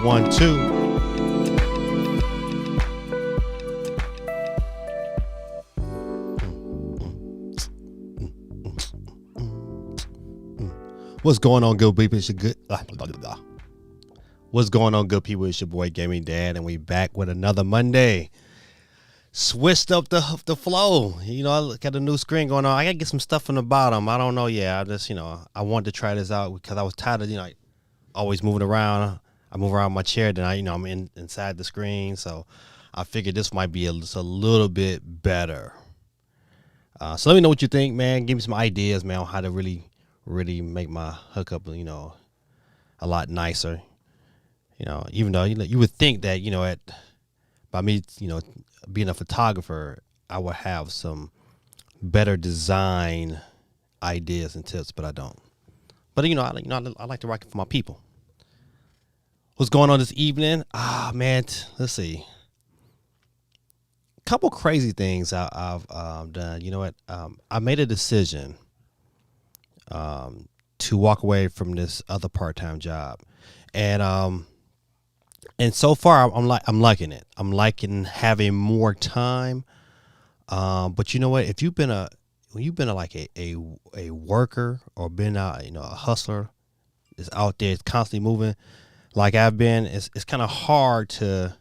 1, 2. What's going on, good people? It's your good. What's going on, good people? It's your boy Gaming Dad, and we back with another Monday. Switched up the flow. You know, I look at the new screen going on. I gotta get some stuff from the bottom. I don't know. Yeah, I just, I wanted to try this out because I was tired of, always moving around. I move around my chair, then I'm inside the screen. So I figured this might be just a little bit better. So let me know what you think, man. Give me some ideas, man, on how to really make my hookup, a lot nicer. Even though you would think that, by me, being a photographer, I would have some better design ideas and tips, but I don't. But I like to rock it for my people. What's going on this evening? Man, let's see. Couple crazy things I've done. You know what? I made a decision to walk away from this other part-time job, and so far I'm liking it. I'm liking having more time. But you know what? If when you've been a worker or been a hustler, is out there, it's constantly moving, like I've been, it's kind of hard to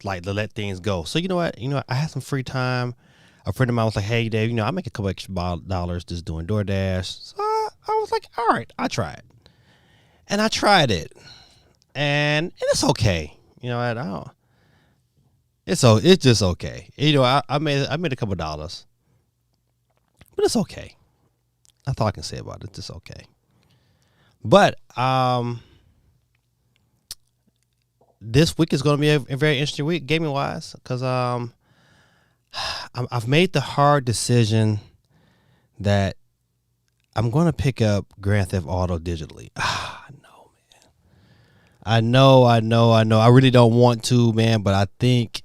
to let things go. So you know what? I had some free time. A friend of mine was like, "Hey, Dave, I make a couple extra dollars just doing DoorDash." So I was like, "All right, I'll try it." And I tried it, and it's okay. It's just okay. I made a couple dollars, but it's okay. That's all I can say about it. It's just okay. But this week is going to be a very interesting week gaming wise, because I've made the hard decision that I'm going to pick up Grandtheft Auto digitally. I know. I really don't want to, man, but I think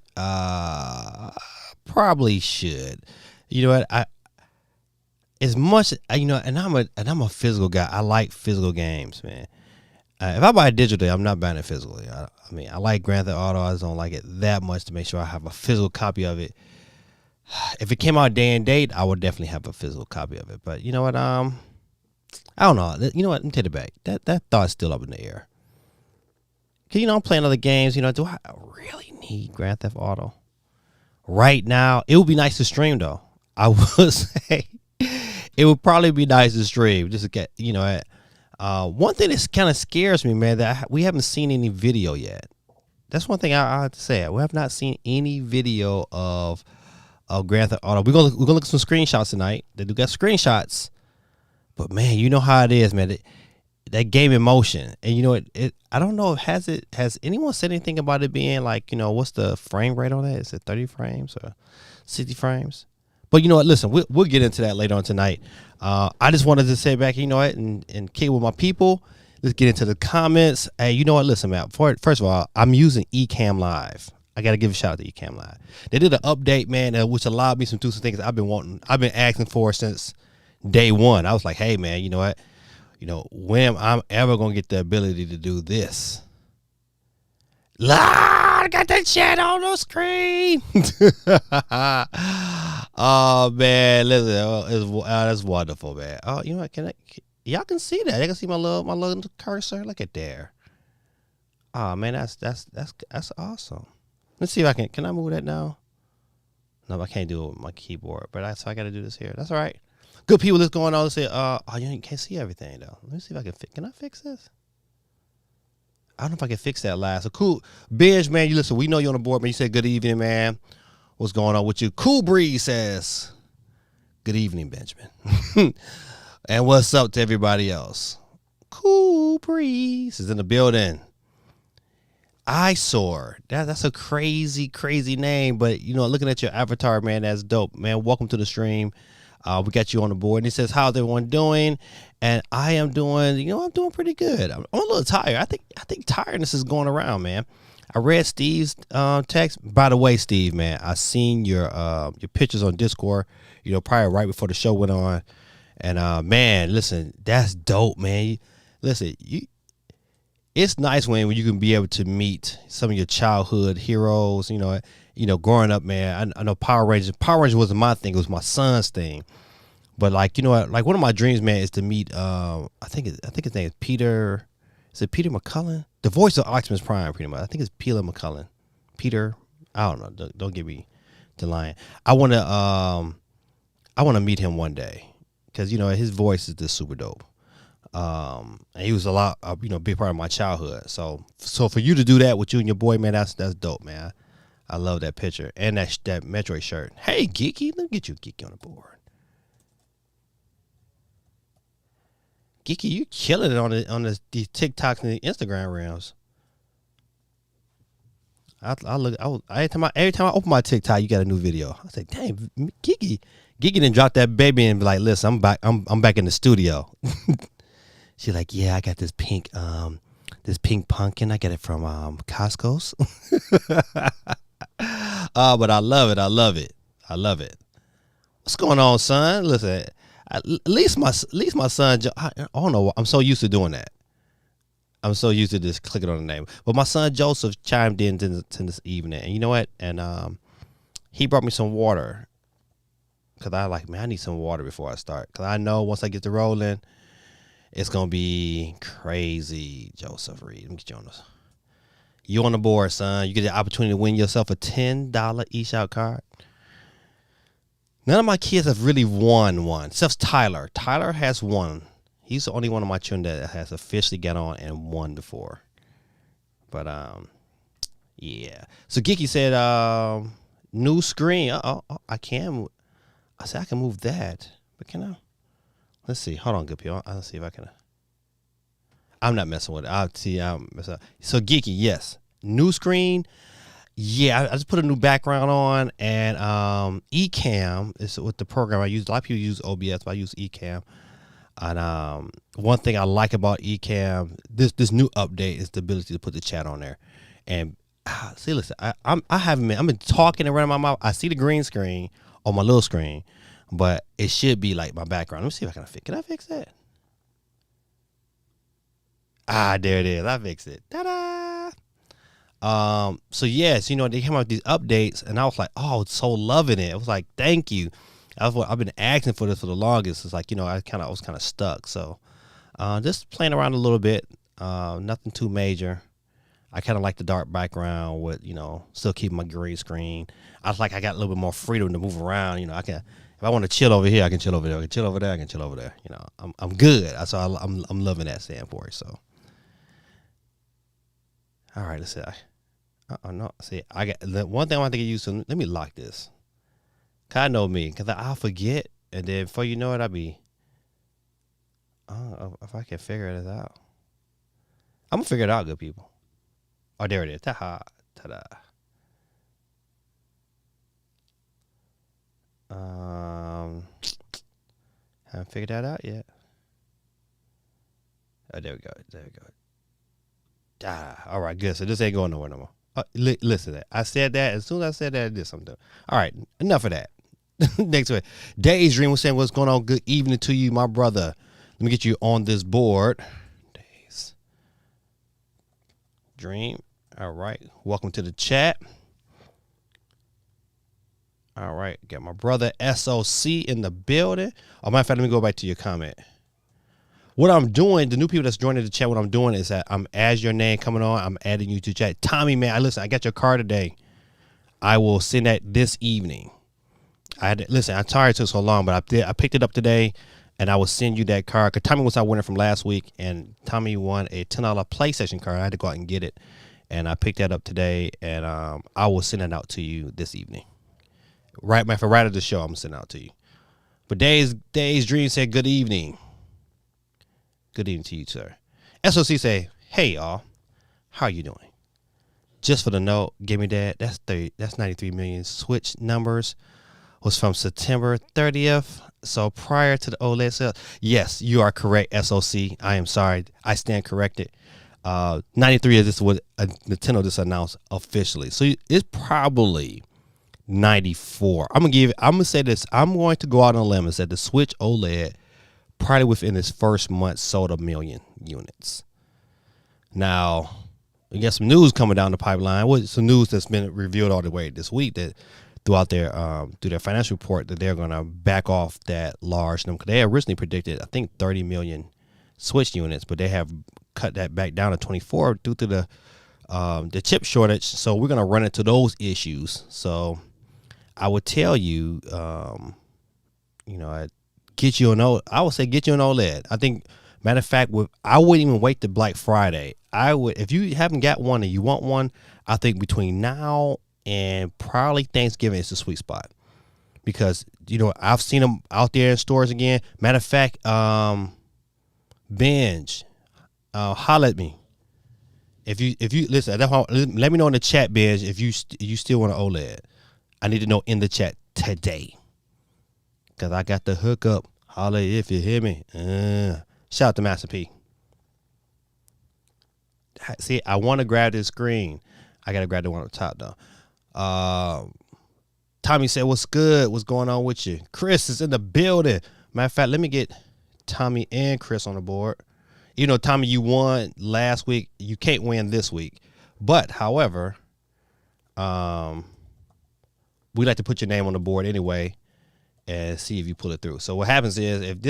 probably should. You know what? As much and I'm a physical guy. I like physical games, man. If I buy it digitally, I'm not buying it physically. I like Grand Theft Auto. I just don't like it that much to make sure I have a physical copy of it. If it came out day and date, I would definitely have a physical copy of it. But you know what? I don't know. You know what? Let me take it back. That thought's still up in the air. Cause I'm playing other games. Do I really need Grand Theft Auto right now? It would be nice to stream, though. I would say it would probably be nice to stream just to get one thing that kind of scares me, man, that we haven't seen any video yet. That's one thing I have to say. We have not seen any video of Grand Theft Auto. We're gonna look at some screenshots tonight. They do got screenshots, but man, you know how it is, man. That game in motion, and I don't know. Has anyone said anything about it being what's the frame rate on that? Is it 30 frames or 60 frames? But you know what? Listen, we'll get into that later on tonight. I just wanted to say back, and kick with my people. Let's get into the comments. Hey, you know what? Listen, man. First of all, I'm using Ecamm Live. I got to give a shout out to Ecamm Live. They did an update, man, which allowed me to do some things I've been asking for since day one. I was like, hey, man, you know what? When I'm ever going to get the ability to do this? I got that chat on the screen. Oh, man. Listen, that's wonderful, man. Oh, you know what? Y'all can see that. You can see my little cursor. Look at there. Oh, man, that's awesome. Let's see if I can I move that now? No, I can't do it with my keyboard, but I got to do this here. That's all right. Good people, what's going on? Let's say, you can't see everything, though. Let me see if I can I fix this? I don't know if I can fix that last. So cool. Benj, man, you listen, we know you're on the board, man. You said good evening, man. What's going on with you? Cool Breeze says, good evening, Benjamin. And what's up to everybody else? Cool Breeze is in the building. Eyesore. That's a crazy, crazy name. But, looking at your avatar, man, that's dope. Man, welcome to the stream. We got you on the board. And he says, how's everyone doing? And I am doing, I'm doing pretty good. I'm a little tired. I think tiredness is going around, man. I read Steve's text. By the way, Steve, man, I seen your pictures on Discord, probably right before the show went on. And man, listen, that's dope, man. Listen, it's nice when you can be able to meet some of your childhood heroes. Growing up, man. I know Power Rangers. Power Rangers wasn't my thing; it was my son's thing. But like like one of my dreams, man, is to meet. I think his name is Peter. Is it Peter McCullen? The voice of Optimus Prime, pretty much. I think it's Peter McCullen. Peter. I don't know. Don't get me to lying. I wanna meet him one day because his voice is just super dope. And he was a big part of my childhood. So for you to do that with you and your boy, man, that's dope, man. I love that picture and that Metroid shirt. Hey, Geeky, let me get you Geeky on the board. Geeky, you killing it on these TikToks and the Instagram reels. Every time I open my TikTok, you got a new video. I say, dang, Geeky didn't drop that baby and be like, listen, I'm back in the studio. She's like, yeah, I got this pink pumpkin. I get it from Costco's. But I love it. What's going on, son? Listen, at least my son. I don't know. I'm so used to doing that. I'm so used to just clicking on the name. But my son Joseph chimed in to this evening, and you know what? And he brought me some water because I need some water before I start because I know once I get to rolling, it's gonna be crazy. Joseph Reed, let me get you on this. You on the board, son. You get the opportunity to win yourself a $10 eShop card. None of my kids have really won one, except Tyler. Tyler has won. He's the only one of my children that has officially got on and won before. But yeah. So Geeky said, new screen. I can. I said I can move that, but can I? Let's see. Hold on, good people. I'll see if I can. I'm not messing with it. I'll see. So Geeky, yes. New screen. Yeah, I just put a new background on, and Ecamm is with the program I use. A lot of people use OBS, but I use Ecamm. And one thing I like about Ecamm, this new update is the ability to put the chat on there. And see, listen, I've been talking and running my mouth. I see the green screen on my little screen, but it should be like my background. Let me see if I can fix. Can I fix that? There it is. I fixed it. Ta-da! So yes, they came out with these updates, and I was like, oh, so loving it. I was like, thank you. I've been asking for this for the longest. It's like, I was kind of stuck. So, just playing around a little bit. Nothing too major. I kind of like the dark background with, still keeping my green screen. I was like, I got a little bit more freedom to move around. If I want to chill over here, I can chill over there. I can chill over there. I can chill over there. I'm good. So I'm loving that standpoint. So, all right, let's see. No, see, I got the one thing I want to get used to. Let me lock this. Cause I know me, cause I'll forget, and then before you know it, I'll be. If I can figure it out, I'm gonna figure it out, good people. Oh, there it is. Ta-ha. Ta-da. Haven't figured that out yet. Oh, there we go. All right, good. So this ain't going nowhere no more. Listen to that. I said that. As soon as I said that, I did something. All right, enough of that. Next way. Daydream was saying, what's going on? Good evening to you, my brother. Let me get you on this board. Days. Dream. All right. Welcome to the chat. All right. Got my brother SOC in the building. Oh, matter of fact, let me go back to your comment. What I'm doing, the new people that's joining the chat, what I'm doing is that as your name coming on, I'm adding you to chat. Tommy, man, listen, I got your card today. I will send that this evening. I'm sorry it took so long, but I picked it up today, and I will send you that card. Because Tommy was our winner from last week, and Tommy won a $10 PlayStation card. I had to go out and get it, and I picked that up today, and I will send it out to you this evening. Right after the show, I'm going to send it out to you. But Days Dream said, good evening. Good evening to you, sir. SOC say, hey, y'all. How are you doing? Just for the note, give me that. That's 93 million Switch numbers. Was from September 30th. So prior to the OLED sale. Yes, you are correct, SOC. I am sorry. I stand corrected. 93 is what Nintendo just announced officially. So it's probably 94. I'm gonna say this. I'm going to go out on a limb and say the Switch OLED probably within its first month sold 1 million units. Now, we got some news coming down the pipeline. What some news that's been revealed all the way this week that throughout their through their financial report that they're going to back off that large number. They originally predicted, I think, 30 million Switch units, but they have cut that back down to 24 due to the chip shortage. So we're going to run into those issues. So I would tell you, get you an I would say get you an OLED. I think, matter of fact, I wouldn't even wait to Black Friday. I would, if you haven't got one and you want one, I think between now and probably Thanksgiving is the sweet spot, because I've seen them out there in stores again. Matter of fact, Binge, holler at me if you listen. Let me know in the chat, Binge, if you still want an OLED. I need to know in the chat today, because I got the hookup. Holler if you hear me. Shout out to Master P. See, I want to grab this screen. I got to grab the one on the top, though. Tommy said, what's good? What's going on with you? Chris is in the building. Matter of fact, let me get Tommy and Chris on the board. Tommy, you won last week. You can't win this week. But, however, we like to put your name on the board anyway and see if you pull it through. So what happens is, if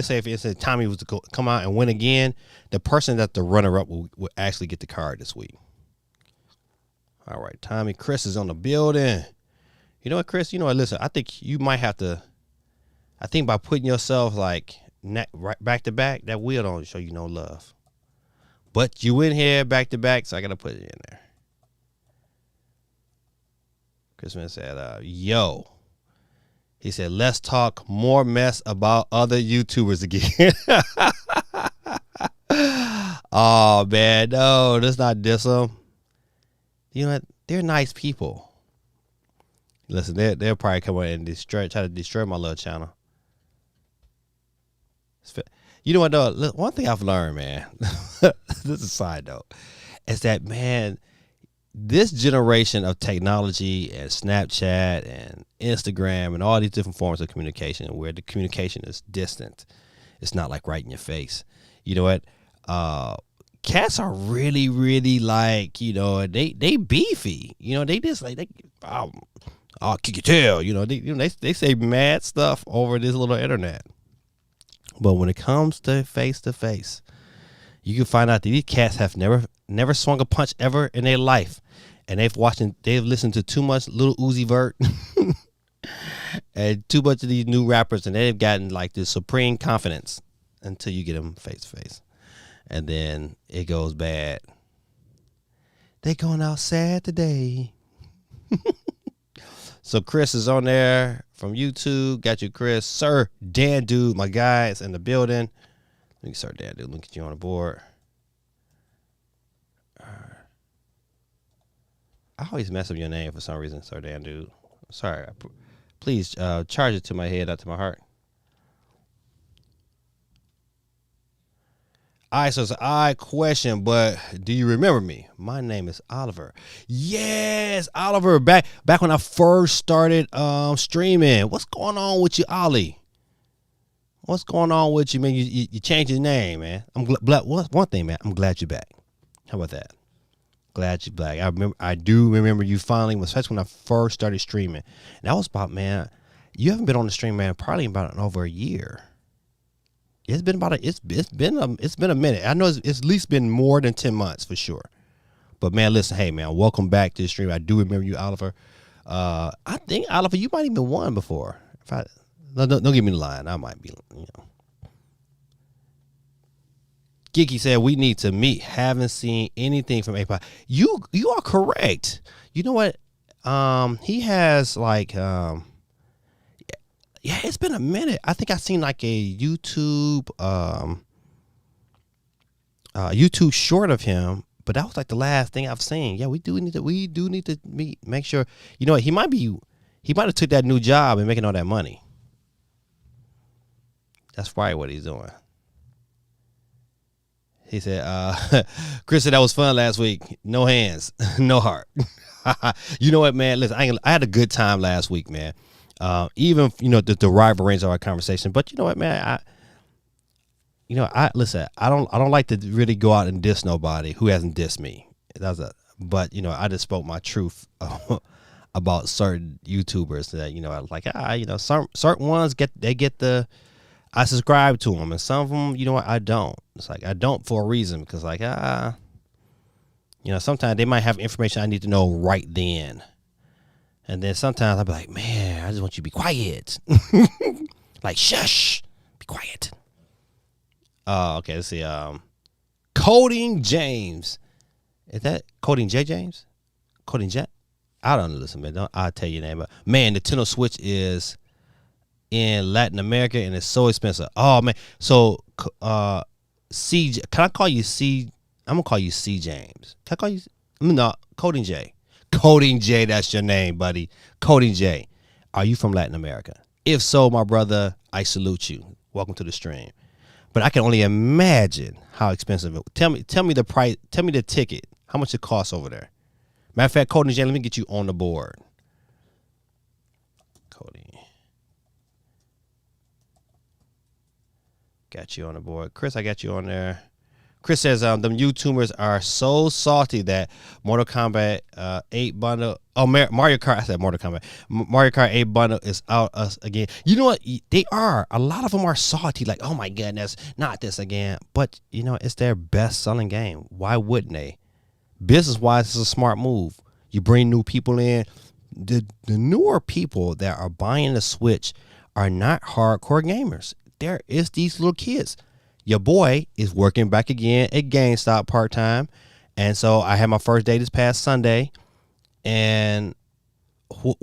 Tommy was to come out and win again, the person that's the runner-up will actually get the card this week. All right, Tommy. Chris is on the building. You know what, Chris? You know what? Listen, I think you might have to. I think by putting yourself right back to back, that will don't show you no love. But you in here back to back, so I gotta put it in there. Chris said, "Yo." He said, let's talk more mess about other YouTubers again. Oh, man. No, let's not diss them. You know what? They're nice people. Listen, they'll probably come on and try to destroy my little channel. You know what, though? One thing I've learned, man, this is a side note, is that, man, this generation of technology and Snapchat and Instagram and all these different forms of communication where the communication is distant, it's not like right in your face. You know what? Cats are really, really they beefy. They just I'll kick your tail. They say mad stuff over this little internet. But when it comes to face, you can find out that these cats have never swung a punch ever in their life. And they've listened to too much Lil Uzi Vert and too much of these new rappers, and they've gotten like this supreme confidence until you get them face to face. And then it goes bad. They going out sad today. So Chris is on there from YouTube. Got you, Chris. Sir Dan Dude, my guy, is in the building. Let me Sir Dan Dude. Let me get you on the board. I always mess up your name for some reason, Sir Dan Dude. Sorry. Please charge it to my head, not to my heart. All right, so it's an odd question, but do you remember me? My name is Oliver. Yes, Oliver. Back when I first started streaming. What's going on with you, Ollie? What's going on with you, man? You changed your name, man. I'm glad. One thing, man. I'm glad you're back. How about that? Glad you're back. I do remember you finally, especially when I first started streaming. And that was about, man, you haven't been on the stream, man, probably about over a year. It's been a minute. I know it's at least been more than 10 months for sure. But man, listen, hey man, welcome back to the stream. I do remember you, Oliver. I think Oliver, you might even won before. Don't give me the line. I might be, Geeky said we need to meet. Haven't seen anything from API. You are correct. You know what? He has yeah, it's been a minute. I think I seen like a YouTube YouTube short of him, but that was like the last thing I've seen. Yeah, we do need to meet. Make sure. You know what? He might have took that new job and making all that money. That's probably what he's doing. He said, Chris said that was fun last week. No hands, no heart. You know what, man? Listen, I had a good time last week, man. Even, the rivalries of our conversation. But you know what, man? I listen. I don't like to really go out and diss nobody who hasn't dissed me. But I just spoke my truth about certain YouTubers that like certain ones get the I subscribe to them, and some of them I don't. It's like I don't for a reason, because like sometimes they might have information I need to know right then, and then sometimes I'll be like, man, I just want you to be quiet. Like, shush, be quiet. Okay, let's see. Coding James. Is that Coding J James? Coding Jet? I don't know. Listen, man. I'll tell you your name. But man, Nintendo Switch is in Latin America and it's so expensive. Oh man. So C, can I call you C? I'm gonna call you C James. Can I call you? No, Coding J. Coding J, that's your name, buddy. Coding J. Are you from Latin America? If so, my brother, I salute you. Welcome to the stream. But I can only imagine how expensive it. Tell me the price. Tell me the ticket. How much it costs over there. Matter of fact, Coding J, let me get you on the board. Coding. Got you on the board. Chris, I got you on there. Chris says them YouTubers are so salty that Mortal Kombat 8 bundle. Oh, Mario Kart. I said Mortal Kombat. Mario Kart 8 bundle is out us again. You know what? They are. A lot of them are salty. Like, oh my goodness, not this again. But it's their best selling game. Why wouldn't they? Business wise, it's a smart move. You bring new people in. The newer people that are buying the Switch are not hardcore gamers. There is these little kids. Your boy is working back again at GameStop part-time. And so I had my first day this past Sunday. And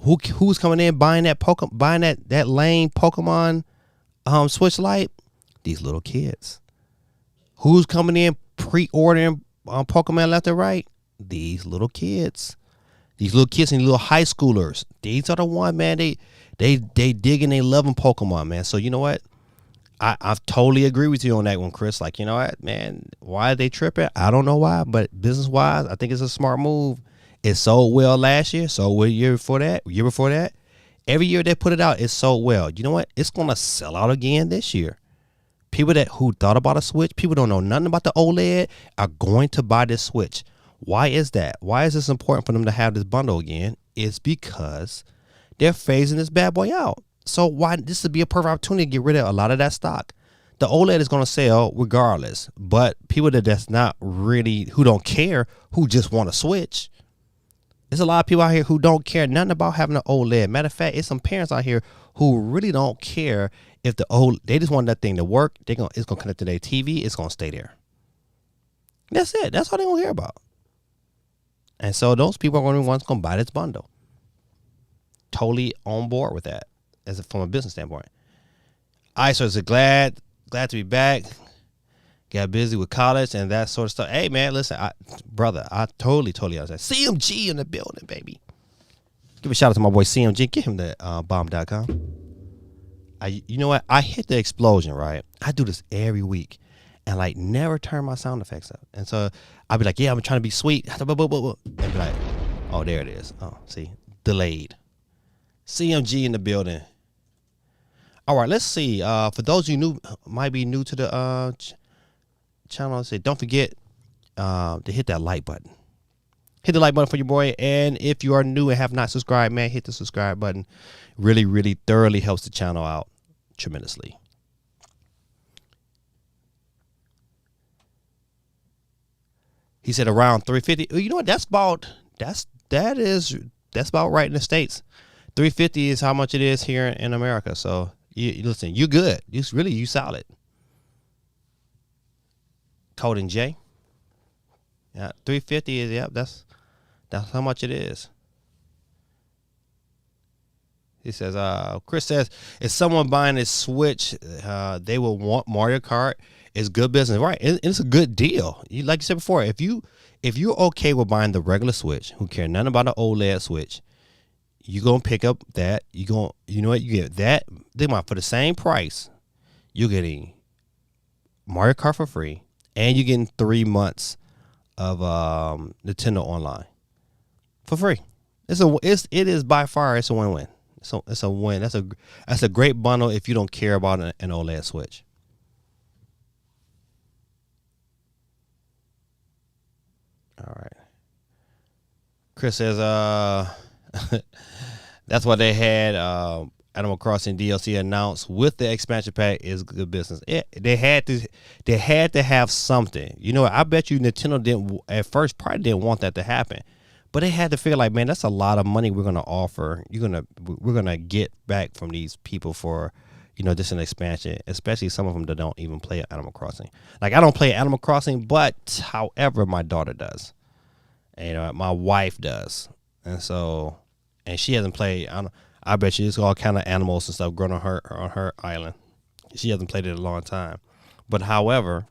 who's coming in buying that lame Pokemon Switch Lite? These little kids. Who's coming in pre-ordering Pokemon left and right? These little kids. These little kids and little high schoolers. These are the ones, man. They dig and they loving Pokemon, man. So you know what? I totally agree with you on that one, Chris. Like, you know what, man, why are they tripping? I don't know why, but business-wise, I think it's a smart move. It sold well last year, sold well year before that. Every year they put it out, it sold well. You know what? It's going to sell out again this year. People who thought about a Switch, people don't know nothing about the OLED, are going to buy this Switch. Why is that? Why is this important for them to have this bundle again? It's because they're phasing this bad boy out. So why this would be a perfect opportunity to get rid of a lot of that stock. The OLED is going to sell regardless, but people that's not really, who don't care, who just want to switch. There's a lot of people out here who don't care nothing about having an OLED. Matter of fact, it's some parents out here who really don't care if they just want that thing to work. It's going to connect to their TV. It's going to stay there. That's it. That's all they don't care about. And so those people are going to be the ones going to buy this bundle. Totally on board with that. From a business standpoint. All right, so it's glad to be back. Got busy with college and that sort of stuff. Hey, man, listen, brother, I totally understand. CMG in the building, baby. Give a shout out to my boy CMG. Get him the bomb.com. You know what? I hit the explosion, right? I do this every week and like never turn my sound effects up. And so I'll be like, yeah, I'm trying to be sweet. And be like, oh, there it is. Oh, see, delayed. CMG in the building. All right, let's see. For those of you might be new to the channel, don't forget to hit that like button. Hit the like button for your boy. And if you are new and have not subscribed, man, hit the subscribe button. Really, really thoroughly helps the channel out tremendously. He said around 350. You know what? That's about right in the States. 350 is how much it is here in America. So listen, you good. You solid. Coding J. Yeah, 350 is, yep, that's how much it is. He says, Chris says, if someone buying a Switch, they will want Mario Kart. It's good business, right? It's a good deal. Like you said before, if you're okay with buying the regular Switch, who care nothing about the OLED Switch, you're gonna pick up that. You know what? You get that. For the same price, you're getting Mario Kart for free, and you're getting 3 months of Nintendo Online for free. It is by far it's a win-win. So it's a win. That's a great bundle if you don't care about an OLED Switch. All right. Chris says, that's why they had Animal Crossing DLC announced with the expansion pack is good business. They had to have something. You know, I bet you Nintendo didn't at first probably didn't want that to happen, but they had to figure like, man, that's a lot of money we're gonna offer. We're gonna get back from these people for, you know, just an expansion, especially some of them that don't even play Animal Crossing. Like I don't play Animal Crossing, but however, my daughter does, and, you know, my wife does, and she hasn't played. I bet you it's all kind of animals and stuff growing on her island. She hasn't played it in a long time, but however,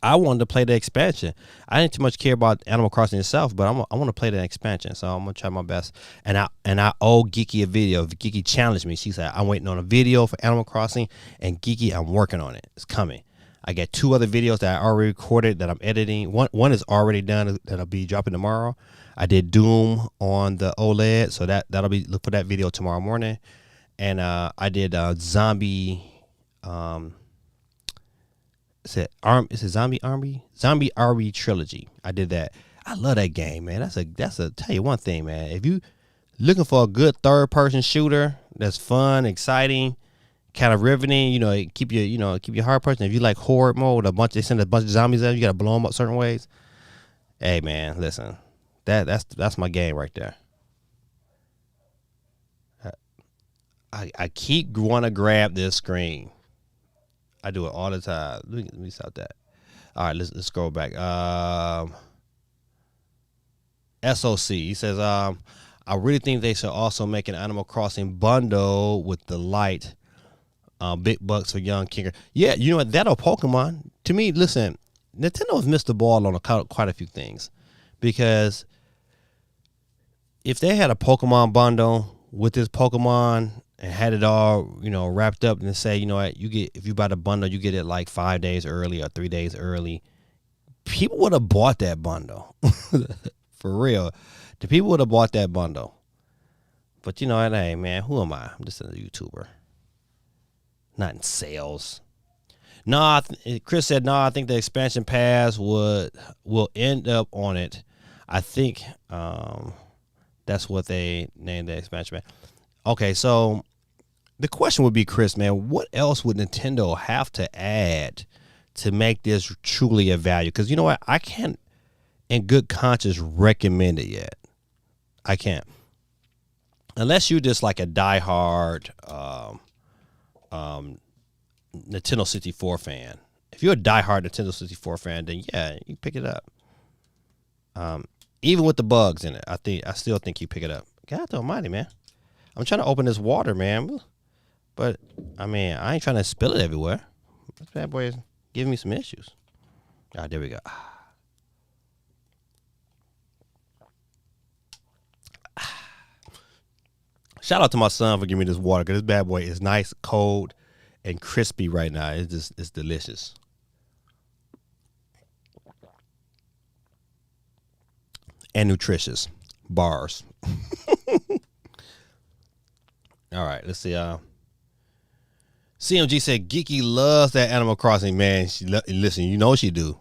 I wanted to play the expansion. I didn't too much care about Animal Crossing itself, but I want to play the expansion, so I'm gonna try my best. And I owe Geeky a video. Geeky challenged me. She said I'm waiting on a video for Animal Crossing, and Geeky, I'm working on it. It's coming. I got 2 other videos that I already recorded that I'm editing. One is already done that'll be dropping tomorrow. I did Doom on the OLED, so that'll be, look for that video tomorrow morning. And I did Zombie. Is it Zombie Army? Zombie Army Trilogy. I did that. I love that game, man. That's a tell you one thing, man. If you looking for a good third person shooter that's fun, exciting, kind of riveting, you know, keep your heart pushing. If you like horror mode, they send a bunch of zombies out, you gotta blow them up certain ways. Hey man, listen. That's my game right there. I keep want to grab this screen. I do it all the time. Let me stop that. All right, let's scroll back. SOC. He says, I really think they should also make an Animal Crossing bundle with the light. Big bucks for young kicker. Yeah, you know what? That or Pokemon. To me, listen, Nintendo has missed the ball on quite a few things, because if they had a Pokemon bundle with this Pokemon and had it all, you know, wrapped up and say, you know what, if you buy the bundle, you get it like 5 days early or 3 days early, people would have bought that bundle. For real. The people would have bought that bundle. But you know, hey man, who am I? I'm just a YouTuber. Not in sales. No, Chris said, no, I think the expansion pass will end up on it. I think that's what they named the expansion pass. Okay, so the question would be, Chris, man, what else would Nintendo have to add to make this truly a value? Because you know what? I can't, in good conscience, recommend it yet. I can't. Unless you're just like a diehard Nintendo 64 fan. If you're a diehard Nintendo 64 fan, then yeah, you pick it up. Even with the bugs in it, I still think you pick it up. God almighty, man. I'm trying to open this water, man. But I mean, I ain't trying to spill it everywhere. This bad boy is giving me some issues. Ah, there we go. Shout out to my son for giving me this water, because this bad boy is nice, cold, and crispy right now. It's delicious. And nutritious. Bars. All right, let's see. CMG said Geeky loves that Animal Crossing, man. Listen, you know she do.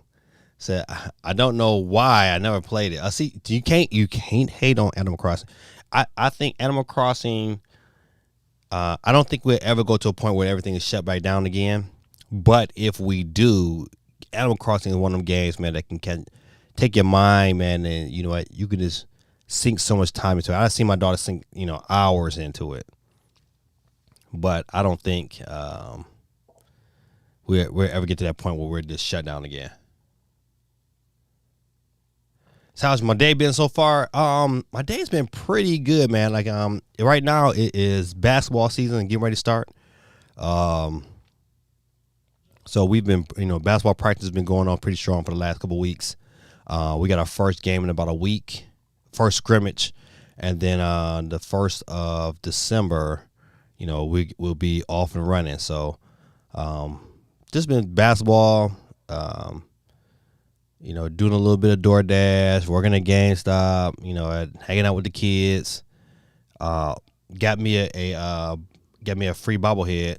Said I don't know why I never played it. I see you can't hate on Animal Crossing. I think Animal Crossing. I don't think we'll ever go to a point where everything is shut back down again. But if we do, Animal Crossing is one of them games, man, that can take your mind, man, and you know what, you can just sink so much time into it. I've seen my daughter sink, you know, hours into it. But I don't think we'll ever get to that point where we're just shut down again. So how's my day been so far? My day's been pretty good, man. Like right now it is basketball season and getting ready to start. So we've been, you know, basketball practice has been going on pretty strong for the last couple of weeks. We got our first game in about a week, first scrimmage, and then the 1st of December, you know, we'll be off and running. So just been basketball, you know, doing a little bit of DoorDash, working at GameStop, you know, hanging out with the kids. Got me a free bobblehead.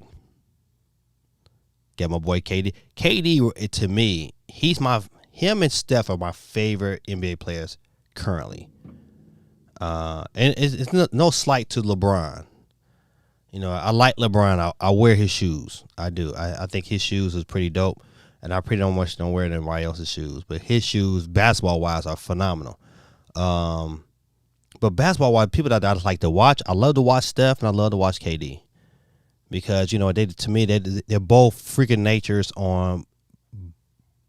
Got my boy KD. KD, to me, he's him and Steph are my favorite NBA players currently. And it's no slight to LeBron. You know, I like LeBron. I wear his shoes. I do. I think his shoes is pretty dope, and I pretty much don't wear anybody else's shoes. But his shoes, basketball wise, are phenomenal. But basketball wise, people that I just like to watch, I love to watch Steph and I love to watch KD because they're both freaking natures on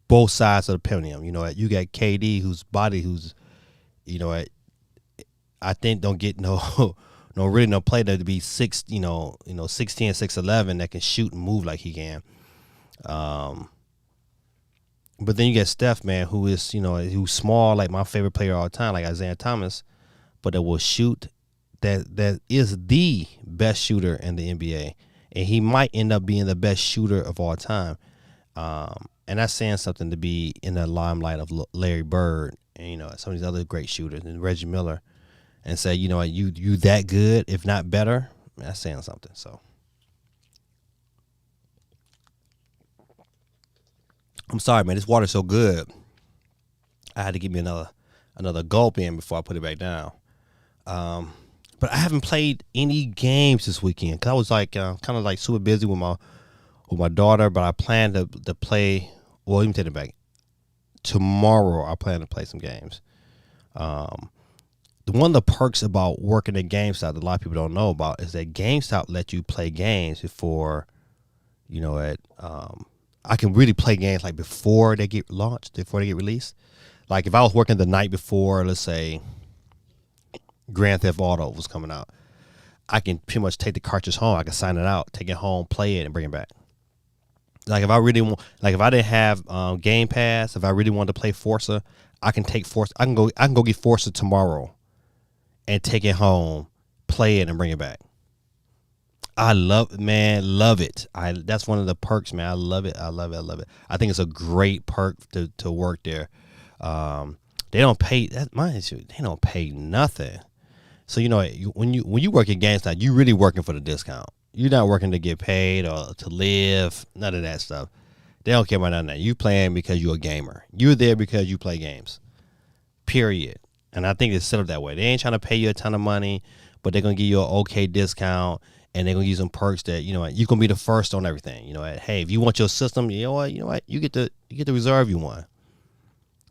both sides of the podium. You know, you got KD whose body I think don't get no play to be 6'10", 6'11" that can shoot and move like he can. But then you get Steph, man, who is, who's small, like my favorite player all the time, like Isaiah Thomas, but that will shoot, that is the best shooter in the NBA. And he might end up being the best shooter of all time. And that's saying something to be in the limelight of Larry Bird and, some of these other great shooters and Reggie Miller. And say, you that good, if not better, that's saying something. So I'm sorry, man. This water's so good. I had to give me another gulp in before I put it back down. But I haven't played any games this weekend because I was like kind of like super busy with my daughter. But I plan to play. Well, let me take it back. Tomorrow I plan to play some games. One of the perks about working at GameStop that a lot of people don't know about is that GameStop let you play games before, I can really play games like before they get launched, before they get released. Like if I was working the night before, let's say, Grandtheft Auto was coming out, I can pretty much take the cartridge home. I can sign it out, take it home, play it, and bring it back. Like if I really want, like if I didn't have Game Pass, if I really wanted to play Forza, I can take Forza. I can go get Forza tomorrow and take it home, play it, and bring it back. I love it. That's one of the perks, man. I love it. I think it's a great perk to work there. They don't pay that much. They don't pay nothing. So when you work at GameStop, you really working for the discount. You're not working to get paid or to live. None of that stuff. They don't care about none of that. You playing because you're a gamer. You're there because you play games. Period. And I think it's set up that way. They ain't trying to pay you a ton of money, but they're gonna give you an okay discount, and they're gonna use some perks that you're gonna be the first on everything. Hey, if you want your system, you know what, you get to reserve you one.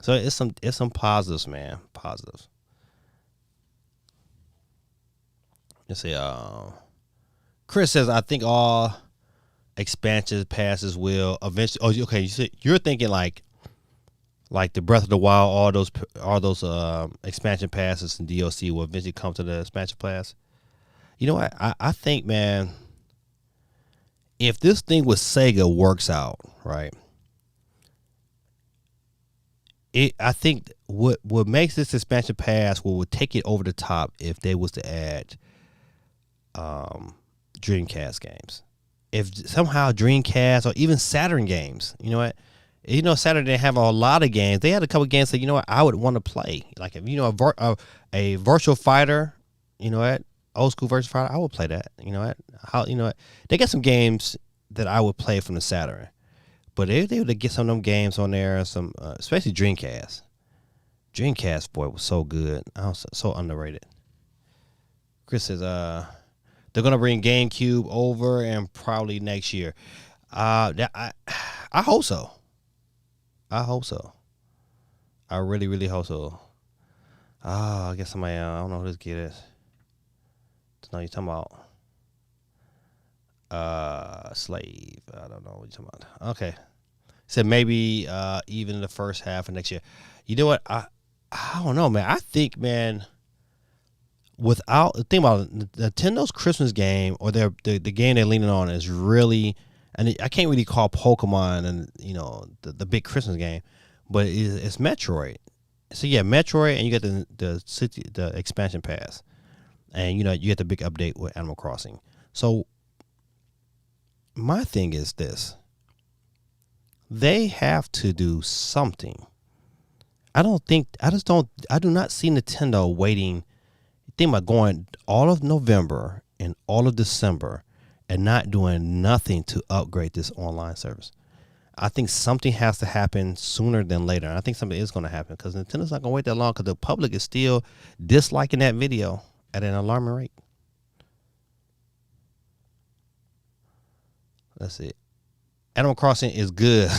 So it's some positives, man. Positives. Let's see. Chris says I think all expansion passes will eventually. Oh, okay. You're thinking like the Breath of the Wild, all those expansion passes and DLC will eventually come to the expansion pass. You know what? I think, man, if this thing with Sega works out, right? I think what makes this expansion pass, what would take it over the top if they was to add Dreamcast games. If somehow Dreamcast or even Saturn games, you know what? Saturn didn't have a lot of games. They had a couple of games that, I would want to play. Like, if, a Virtual Fighter, old school Virtual Fighter, I would play that. They got some games that I would play from the Saturn. But they were to get some of them games on there, some especially Dreamcast. Dreamcast, boy, was so good. I was so underrated. Chris says, they're going to bring GameCube over and probably next year. I hope so. I really, really hope so. I guess somebody, I don't know who this kid is. No, you're talking about Slave. I don't know what you're talking about. Okay. Said maybe even the first half of next year. You know what? I don't know, man. I think, man, think about it, Nintendo's Christmas game or the game they're leaning on is really, and I can't really call Pokemon and the big Christmas game, but it's Metroid. So yeah, Metroid, and you get the expansion pass, and you get the big update with Animal Crossing. So my thing is this: they have to do something. I do not see Nintendo waiting. Think about going all of November and all of December and not doing nothing to upgrade this online service. I think something has to happen sooner than later. And I think something is going to happen because Nintendo's not going to wait that long because the public is still disliking that video at an alarming rate. Let's see. Animal Crossing is good.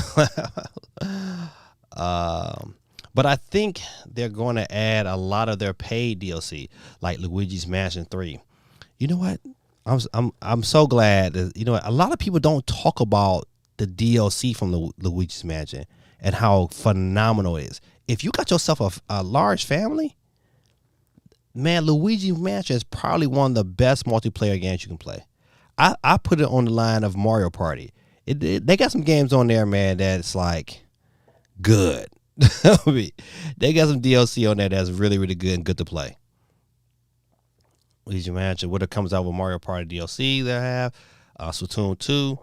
But I think they're going to add a lot of their paid DLC, like Luigi's Mansion 3. You know what? I'm so glad that, you know what? A lot of people don't talk about the DLC from the Luigi's Mansion and how phenomenal it is. If you got yourself a large family, man, Luigi's Mansion is probably one of the best multiplayer games you can play. I put it on the line of Mario Party. They got some games on there, man, that's like good. They got some DLC on there that's really, really good and good to play. Luigi's Mansion, what it comes out with Mario Party DLC they have, Splatoon 2,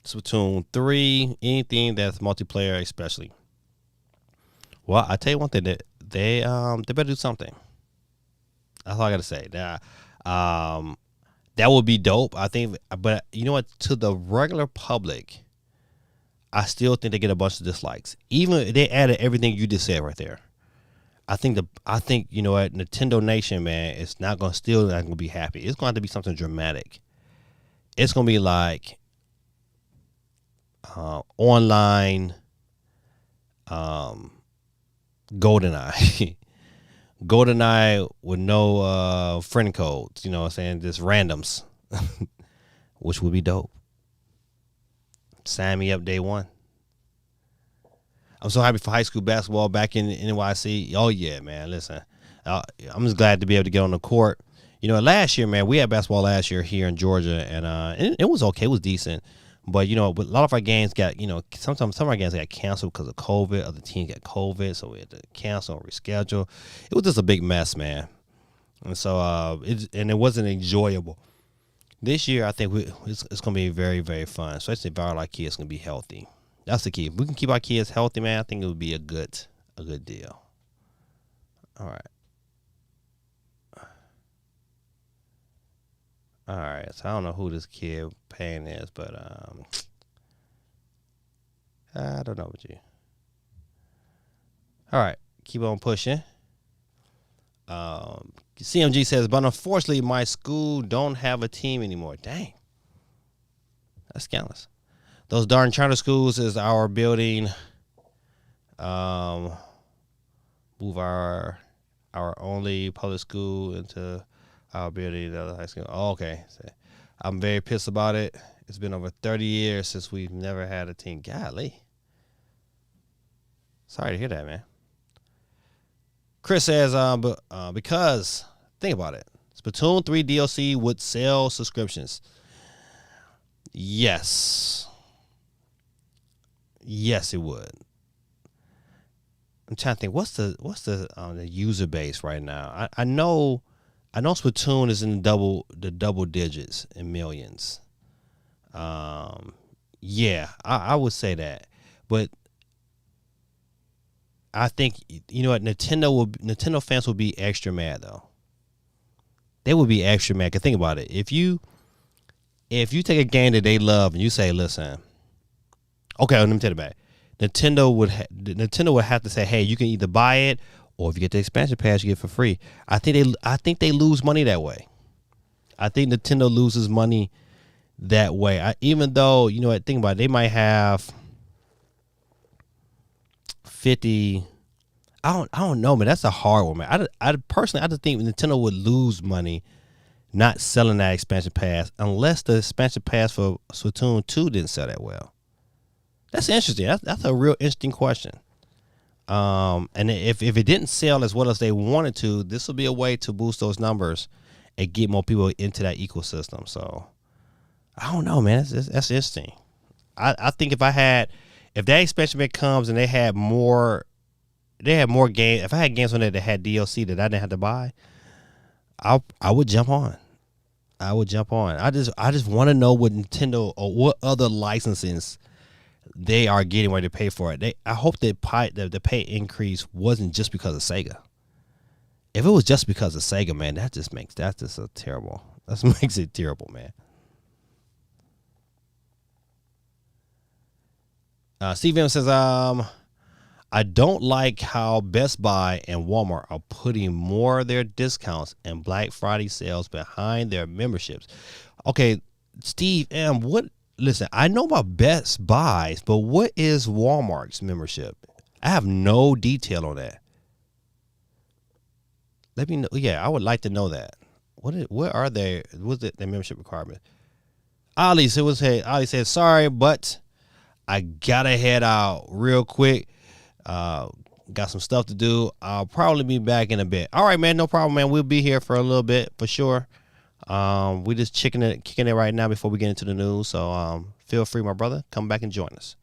Splatoon 3, anything that's multiplayer especially. Well, I tell you one thing, that they better do something. That's all I gotta say. That would be dope, I think. But you know what? To the regular public, I still think they get a bunch of dislikes. Even if they added everything you just said right there. I think you know what, Nintendo Nation, man, it's not gonna be happy. It's gonna have to be something dramatic. It's gonna be like online GoldenEye. GoldenEye with no friend codes, you know what I'm saying? Just randoms, which would be dope. Sign me up day one. I'm so happy for high school basketball back in NYC. Oh, yeah, man. Listen, I'm just glad to be able to get on the court. You know, last year, man, we had basketball last year here in Georgia, and it was okay. It was decent. But, you know, a lot of our games got, you know, sometimes some of our games got canceled because of COVID. Other teams got COVID, so we had to cancel and reschedule. It was just a big mess, man. And so it wasn't enjoyable. This year, I think it's going to be very, very fun, especially if our kids can be healthy. That's the key. If we can keep our kids healthy, man, I think it would be a good deal. All right. All right, so I don't know who this kid paying is, but I don't know what you. All right, keep on pushing. CMG says, but unfortunately, my school don't have a team anymore. Dang, that's scandalous. Those darn charter schools is our building. Move our only public school into our building, the other high school. Oh, okay. So I'm very pissed about it. It's been over 30 years since we've never had a team. Golly. Sorry to hear that, man. Chris says, because, think about it. Splatoon 3 DLC would sell subscriptions. Yes. Yes, it would. I'm trying to think. What's the user base right now? I know Splatoon is in the double digits in millions. Yeah, I would say that, but I think, you know what, Nintendo fans will be extra mad though. They would be extra mad. 'Cause think about it. If you take a game that they love and you say, listen, okay, let me tell you about it. Nintendo would have to say, hey, you can either buy it, or if you get the expansion pass, you get it for free. I think they lose money that way. I think Nintendo loses money that way. Even though, you know what, think about it, they might have 50. I don't know, man. That's a hard one, man. I personally, I just think Nintendo would lose money not selling that expansion pass unless the expansion pass for Splatoon 2 didn't sell that well. That's interesting. That's a real interesting question. And if it didn't sell as well as they wanted to, this will be a way to boost those numbers and get more people into that ecosystem. So I don't know, man. That's interesting. I think if that expansion pack comes and they had more games, if I had games on there that had DLC that I didn't have to buy, I would jump on. I just want to know what Nintendo or what other licenses they are getting where they pay for it. I hope that the pay increase wasn't just because of Sega. If it was just because of Sega, man, that just makes it terrible, man. Steve M says, I don't like how Best Buy and Walmart are putting more of their discounts and Black Friday sales behind their memberships. Okay, Steve M, listen, I know about Best Buy's, but what is Walmart's membership? I have no detail on that. Let me know. Yeah, I would like to know that. What are their membership requirements? Ali said, sorry, but I gotta head out real quick. Got some stuff to do. I'll probably be back in a bit. All right, man, no problem, man. We'll be here for a little bit for sure. We just kicking it right now before we get into the news. So feel free, my brother, come back and join us.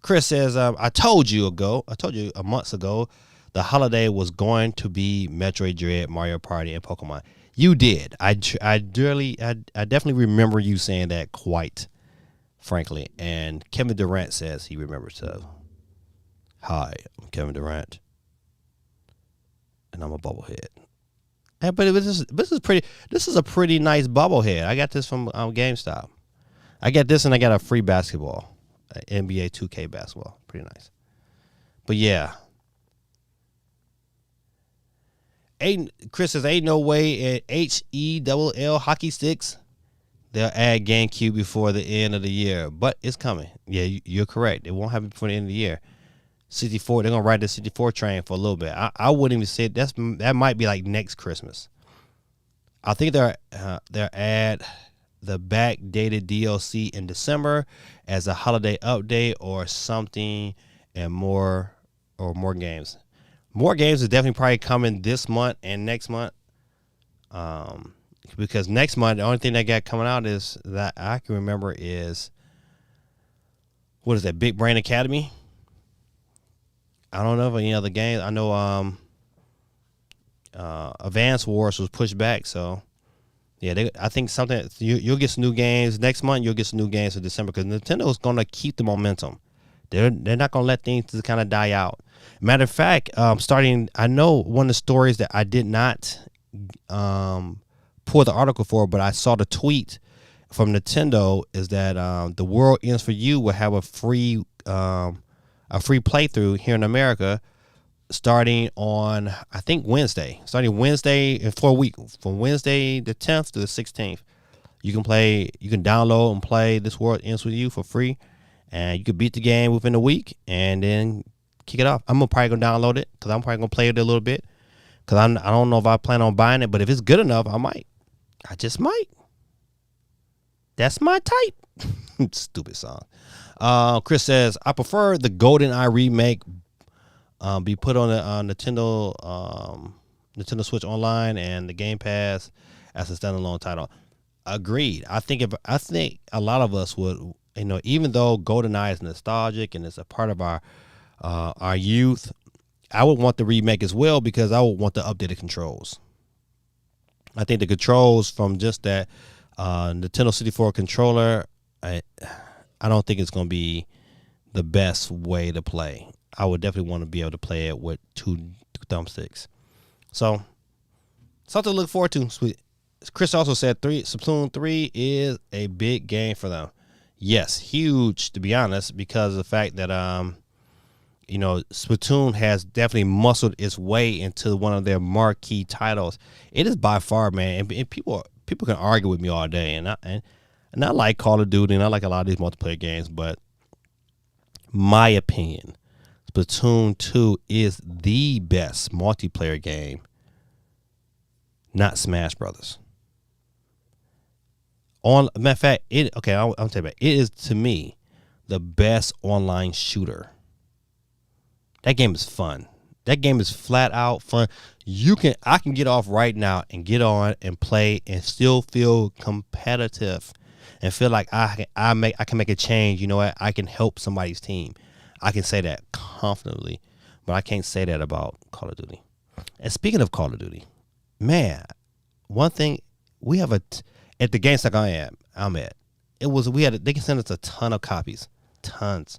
Chris says, I told you a month ago, the holiday was going to be Metroid Dread, Mario Party, and Pokemon. You did. I definitely remember you saying that, quite frankly. And Kevin Durant says he remembers so. Hi, I'm Kevin Durant, and I'm a bubblehead. Yeah, but this is a pretty nice bubblehead. I got this from GameStop. I got this, and I got a free basketball, NBA 2K basketball. Pretty nice. But yeah. Chris says, ain't no way at HELL hockey sticks they'll add GameCube before the end of the year. But it's coming. Yeah, you're correct. It won't happen before the end of the year. 64, they're going to ride the 64 train for a little bit. I wouldn't even say that might be like next Christmas. I think they'll add the backdated DLC in December as a holiday update or something, and more games. More games is definitely probably coming this month and next month. Because next month, the only thing they got coming out is that I can remember is, what is that, Big Brain Academy? I don't know of any other games. I know Advance Wars was pushed back, so yeah, I think something you'll get some new games next month. You'll get some new games for December because Nintendo is going to keep the momentum. They're not going to let things just kind of die out. Matter of fact, I know one of the stories that I did not pull the article for, but I saw the tweet from Nintendo is that The World Ends For You will have a free playthrough here in America starting on, I think, Wednesday. Starting Wednesday in 4 weeks, from Wednesday the 10th to the 16th. You can download and play This World Ends With You for free, and you can beat the game within a week and then kick it off. I'm probably going to download it because I'm probably going to play it a little bit because I don't know if I plan on buying it, but if it's good enough, I might. I just might. That's my type. Stupid song. Chris says, I prefer the GoldenEye remake be put on the Nintendo Switch Online and the Game Pass as a standalone title. Agreed. I think a lot of us would, even though GoldenEye is nostalgic and it's a part of our youth, I would want the remake as well because I would want the updated controls. I think the controls from just that Nintendo 64 controller, I don't think it's going to be the best way to play. I would definitely want to be able to play it with two thumbsticks. So, something to look forward to. Sweet. Chris also said Splatoon 3 is a big game for them. Yes, huge, to be honest, because of the fact that Splatoon has definitely muscled its way into one of their marquee titles. It is by far, man, and people can argue with me all day, and I like Call of Duty, and I like a lot of these multiplayer games, but my opinion, Splatoon 2 is the best multiplayer game, not Smash Brothers. Matter of fact, I'll tell you about it. It is, to me, the best online shooter. That game is fun. That game is flat out fun. I can get off right now and get on and play and still feel competitive and feel like I can make a change. You know what? I can help somebody's team. I can say that confidently, but I can't say that about Call of Duty. And speaking of Call of Duty, man, one thing we have at the GameStop I'm at, they can send us a ton of copies, tons.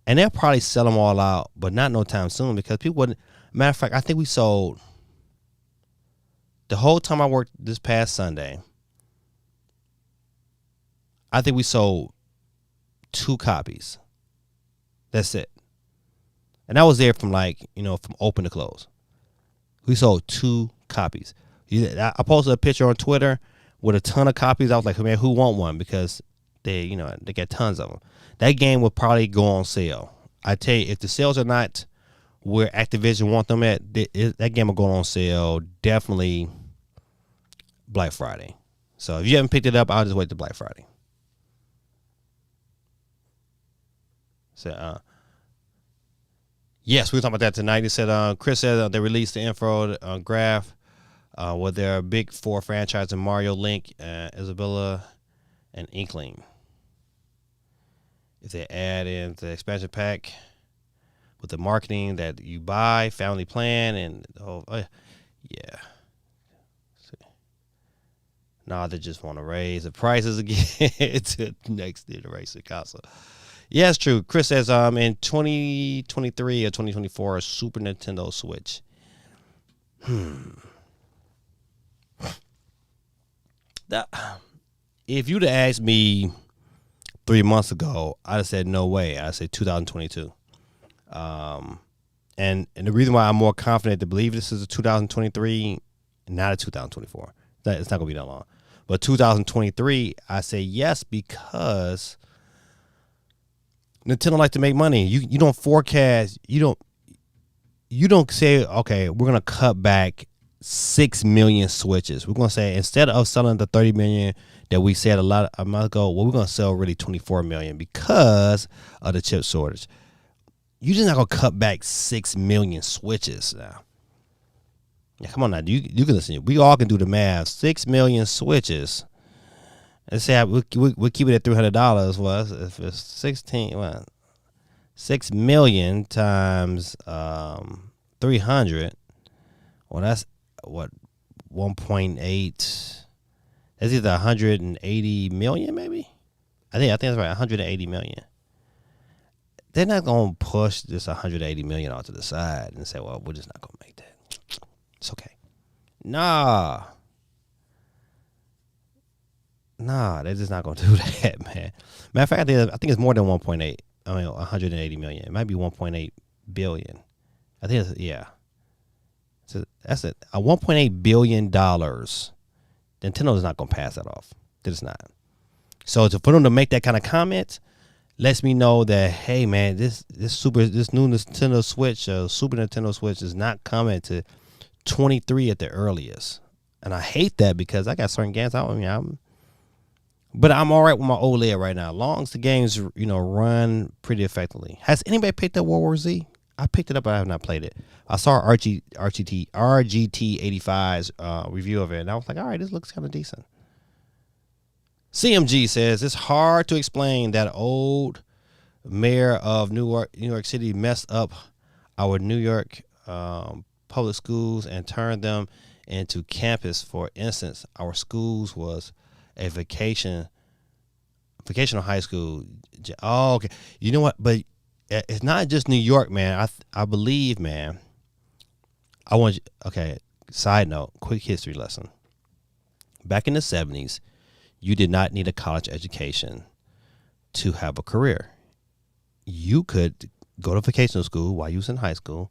And they'll probably sell them all out, but not no time soon because people wouldn't. Matter of fact, I think we sold the whole time I worked this past Sunday. I think we sold 2 copies That's it. And I was there from from open to close. We sold 2 copies. I posted a picture on Twitter with a ton of copies. I was like, man, who want one? Because they get tons of them. That game will probably go on sale. I tell you, if the sales are not where Activision want them at, that game will go on sale definitely Black Friday. So if you haven't picked it up, I'll just wait till Black Friday. So, yes, we were talking about that tonight. He said, Chris said they released the info on Graph with their big 4 franchises: Mario, Link, Isabella, and Inkling. If they add in the expansion pack with the marketing that you buy, family plan, and yeah. Nah, they just want to raise the prices again to the next iteration console. Yeah, it's true. Chris says in 2023 or 2024, a Super Nintendo Switch. If you'd have asked me 3 months ago, I'd have said no way. I'd say 2022. And the reason why I'm more confident to believe this is a 2023, not a 2024. It's not gonna be that long. But 2023, I say yes because Nintendo like to make money. You don't forecast. You don't say, okay, we're gonna cut back 6 million Switches. We're gonna say, instead of selling the 30 million that we said a month ago, well, we're gonna sell really 24 million because of the chip shortage. You're just not gonna cut back 6 million Switches now. Yeah, come on now. You can listen. We all can do the math. 6 million Switches. Let's say we'll keep it at $300. Well, if it's 6 million times 300. Well, that's what 1.8. That's either 180 million, maybe. I think that's right. 180 million. They're not gonna push this 180 million off to the side and say, well, we're just not gonna make that. It's okay. Nah, they're just not gonna do that, man. Matter of fact, I think it's more than 1.8. 180 million. It might be 1.8 billion. I think So that's it. A $1.8 billion. Nintendo is not gonna pass that off. It's not. So for them to make that kind of comment lets me know that, hey man, this new Nintendo Switch, Super Nintendo Switch, is not coming to 23 at the earliest. And I hate that because I got certain games but I'm all right with my OLED right now. Long as the games, run pretty effectively. Has anybody picked up World War Z? I picked it up, but I have not played it. I saw RGT 85's review of it, and I was like, all right, this looks kind of decent. CMG says it's hard to explain that old mayor of New York City messed up our New York public schools and turned them into campus. For instance, our schools was a vocational high school. Oh, okay. You know what? But it's not just New York, man. I believe, man. Okay. Side note, quick history lesson. Back in the 70s, you did not need a college education to have a career. You could go to vocational school while you was in high school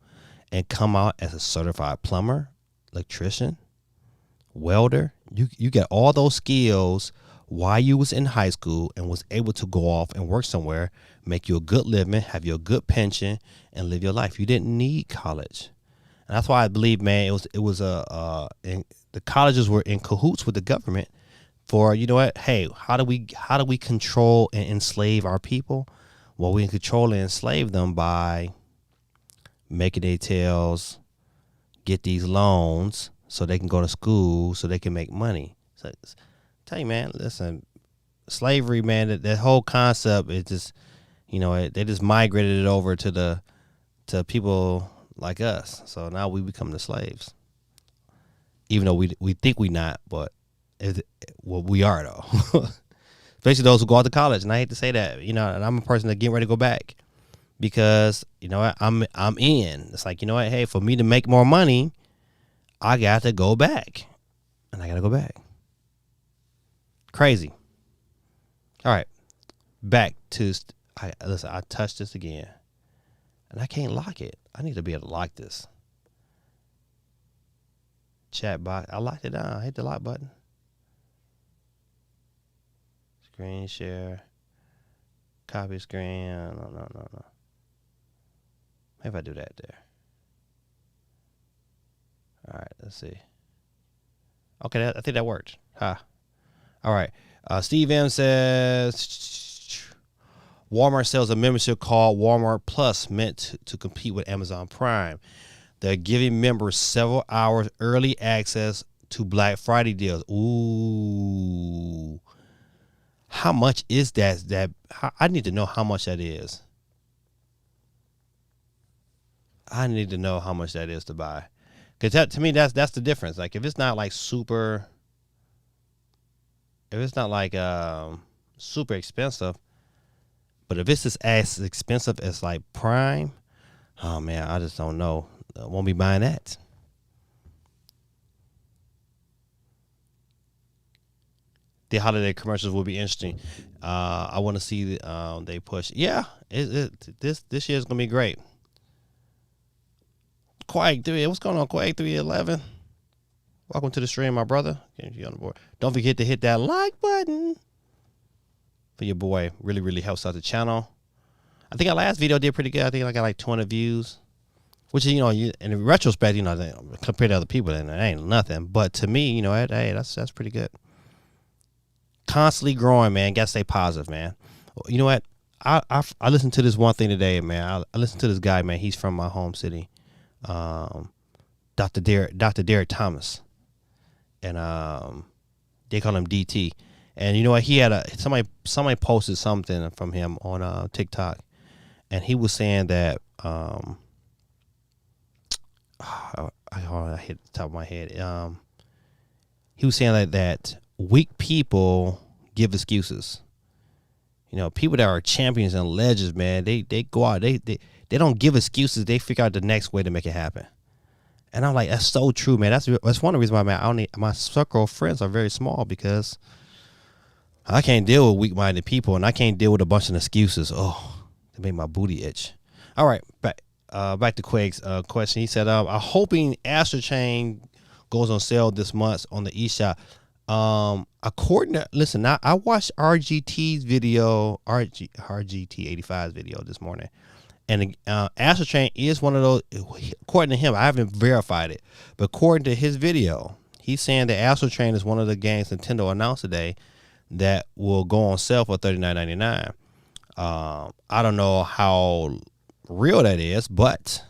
and come out as a certified plumber, electrician, welder. You get all those skills while you was in high school and was able to go off and work somewhere, make you a good living, have your good pension, and live your life. You didn't need college. And that's why I believe, man, the colleges were in cahoots with the government for, you know what? Hey, how do we control and enslave our people? Well, we can control and enslave them by making their tails get these loans so they can go to school, so they can make money. So, tell you, man, listen, slavery, man, that whole concept is just, they just migrated it over to people like us. So now we become the slaves, even though we think we not, but we are though. Especially those who go out to college, and I hate to say that, and I'm a person that getting ready to go back because I'm in. It's like, hey, for me to make more money, I got to go back, and I got to go back. Crazy. All right, back to listen. I touched this again. And I can't lock it. I need to be able to lock this. Chat box. I locked it down. I hit the lock button. Screen share. Copy screen. No. Maybe I do that there. All right, let's see. Okay, I think that worked. All right. Steve M says Walmart sells a membership called Walmart Plus meant to compete with Amazon Prime. They're giving members several hours early access to Black Friday deals. Ooh. How much is that? I need to know how much that is. I need to know how much that is to buy. Because to me, that's the difference. Like, if it's not like super expensive, but if it's as expensive as like Prime, oh man, I just don't know. I won't be buying that. The holiday commercials will be interesting. I want to see they push. Yeah, this year's gonna be great. Quake 3, what's going on, Quake 311? Welcome to the stream, my brother. You on the board. Don't forget to hit that like button for your boy. Really, really helps out the channel. I think our last video did pretty good. I think I got like 200 views, which is, in retrospect, compared to other people, that ain't nothing. But to me, hey, that's pretty good. Constantly growing, man. Gotta stay positive, man. You know what? I listened to this one thing today, man. I listened to this guy, man. He's from my home city, Dr. Derek Thomas, and they call him DT. And you know what? He had somebody posted something from him on TikTok, and he was saying that I hit the top of my head. He was saying that weak people give excuses. People that are champions and legends, man, they go out, they don't give excuses. They figure out the next way to make it happen. And I'm like, that's so true, man. That's one of the reasons why, man, my circle of friends are very small, because I can't deal with weak-minded people, and I can't deal with a bunch of excuses. Oh, it made my booty itch. All right, back to Quake's question. He said, I'm hoping Astro Chain goes on sale this month on the eShop. Listen, I watched RGT's video, RGT85's video this morning, and Astro Chain is one of those. According to him, I haven't verified it, but according to his video, he's saying that Astro Chain is one of the games Nintendo announced today that will go on sale for $39.99. I don't know how real that is, but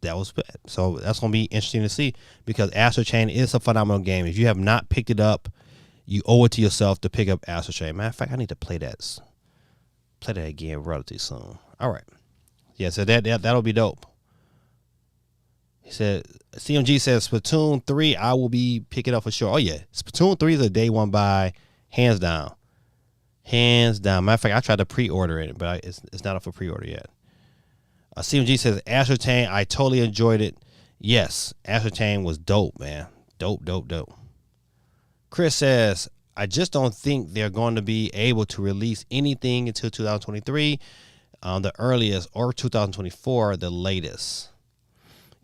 that was bad. So that's going to be interesting to see, because Astro Chain is a phenomenal game. If you have not picked it up, you owe it to yourself to pick up Astro Chain. Matter of fact, I need to play that again relatively soon. All right. Yeah, so that'll be dope. He said, CMG says, Splatoon 3, I will be picking up for sure. Oh, yeah. Splatoon 3 is a day one buy, hands down. Hands down. Matter of fact, I tried to pre-order it, but it's not up for pre-order yet. CMG says, Astro Chain, I totally enjoyed it. Yes, Astro Chain was dope, man. Dope. Chris says, I just don't think they're going to be able to release anything until 2023, the earliest, or 2024, the latest.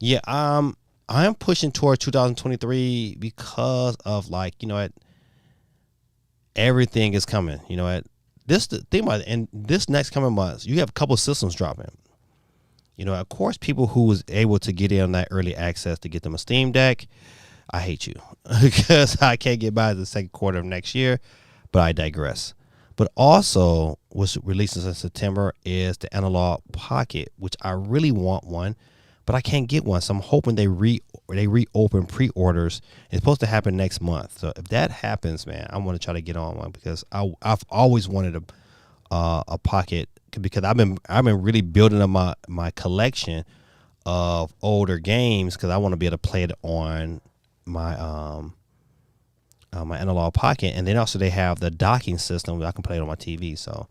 Yeah, I'm pushing toward 2023 because of, like, everything is coming. This the thing about it, and this next coming months, you have a couple systems dropping. Of course, people who was able to get in on that early access to get them a Steam Deck, I hate you, because I can't get by the second quarter of next year, but I digress. But also, what's releases in September is the Analog Pocket, which I really want one, but I can't get one. So I'm hoping they reopen pre-orders. It's supposed to happen next month. So if that happens, man, I want to try to get on one, because I've always wanted a Pocket, because I've been really building up my collection of older games, because I want to be able to play it on my my Analog Pocket. And then also they have the docking system where I can play it on my TV. So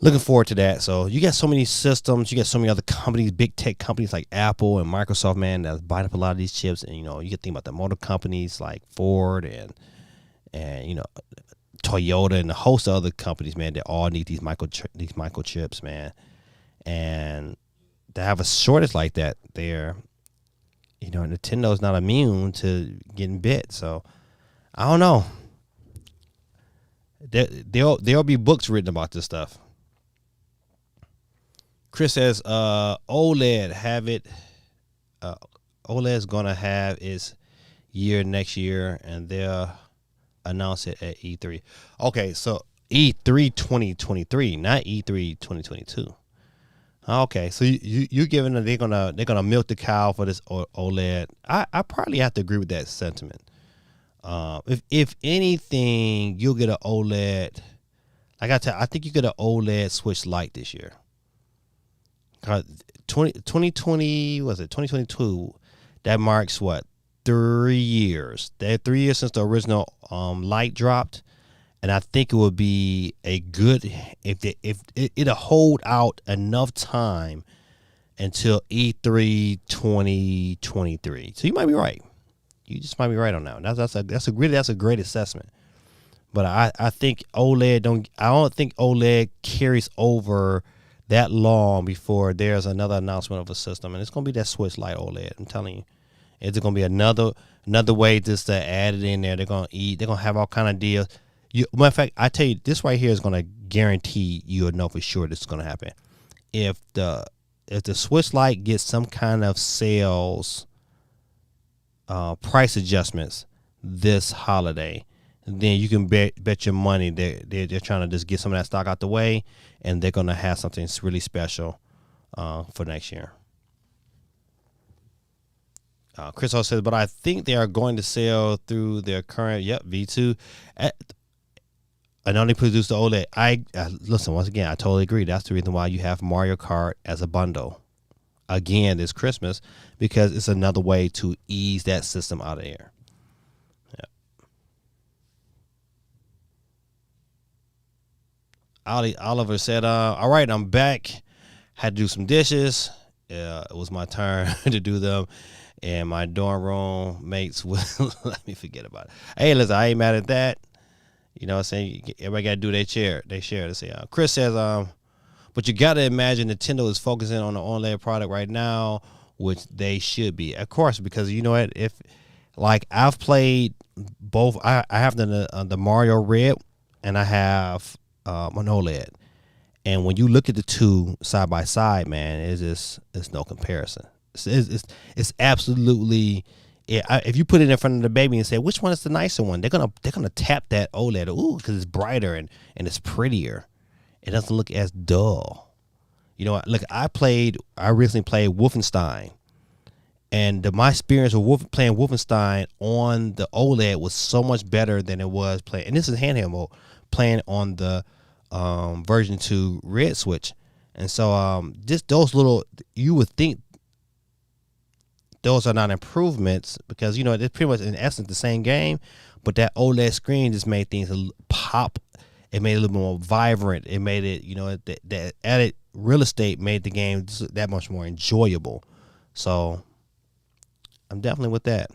looking forward to that. So you got so many systems, you got so many other companies, big tech companies like Apple and Microsoft, man, that's buying up a lot of these chips. And you can think about the motor companies like Ford and Toyota and a host of other companies, man, that all need these microchips, man. And to have a shortage like that there, Nintendo's not immune to getting bit. So I don't know. There'll be books written about this stuff. Chris says, OLED have it. OLED's gonna have its year next year, and they'll announce it at E3. Okay, so E3 2023, not E3 2022. Okay, so you giving them they're gonna milk the cow for this OLED. I probably have to agree with that sentiment. If anything, you'll get an OLED. I think you get an OLED Switch Lite this year. 2020 was it 2022? That marks what, 3 years? That 3 years since the original Lite dropped, and I think it would be a good if it'll hold out enough time until E3 2023. So you might be right. You just might be right on that one. That's a great assessment. But I think OLED I don't think OLED carries over that long before there's another announcement of a system, and it's gonna be that Switch Lite OLED. I'm telling you, it's gonna be another way just to add it in there. They're gonna have all kind of deals. Matter of fact, I tell you, this right here is gonna guarantee you'll know for sure this is gonna happen. If the Switch Lite gets some kind of sales price adjustments this holiday, then you can bet your money they're trying to just get some of that stock out the way, and they're going to have something really special for next year. Chris also says, but I think they are going to sell through their current V2. And only produce the OLED. Listen, once again, I totally agree. That's the reason why you have Mario Kart as a bundle again this Christmas, because it's another way to ease that system out of there. Oliver said, all right, I'm back. Had to do some dishes. It was my turn to do them. And my dorm room mates will let me forget about it. Hey, listen, I ain't mad at that. You know what I'm saying? Everybody got to do their share. They say, Chris says, but you got to imagine Nintendo is focusing on the OLED product right now, which they should be. Of course, because you know what? If, like, I've played both. I have the Mario Red, and I have an OLED. And when you look at the two side by side, man, it's no comparison. It's absolutely. If you put it in front of the baby and say which one is the nicer one, they're gonna tap that OLED. Ooh, because it's brighter and it's prettier. It doesn't look as dull. You know, look, I recently played Wolfenstein, and my experience with playing Wolfenstein on the OLED was so much better than it was playing. And this is handheld mode, playing on the version 2 Red Switch. And so just those little, you would think those are not improvements, because you know it's pretty much in essence the same game, but that OLED screen just made things pop. It made it a little more vibrant. It made it, you know, that added real estate made the game that much more enjoyable. So I'm definitely with that.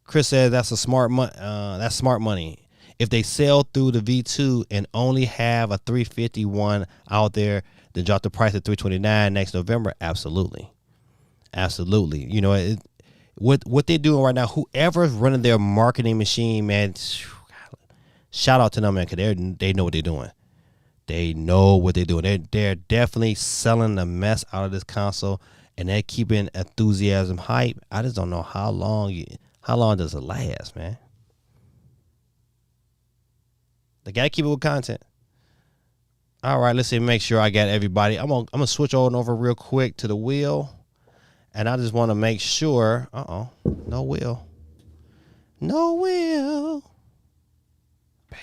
Chris says that's smart money. If they sell through the V2 and only have a 351 out there, then drop the price at 329 next November. Absolutely. You know, what they're doing right now, whoever's running their marketing machine, man, shout out to them, man, because they know what they're doing. They know what they're doing. They're definitely selling the mess out of this console, and they're keeping enthusiasm hype. I just don't know how long does it last, man. They gotta keep it with content. All right, let's see. Make sure I got everybody. I'm gonna switch over real quick to the wheel. And I just want to make sure. No wheel. Bam.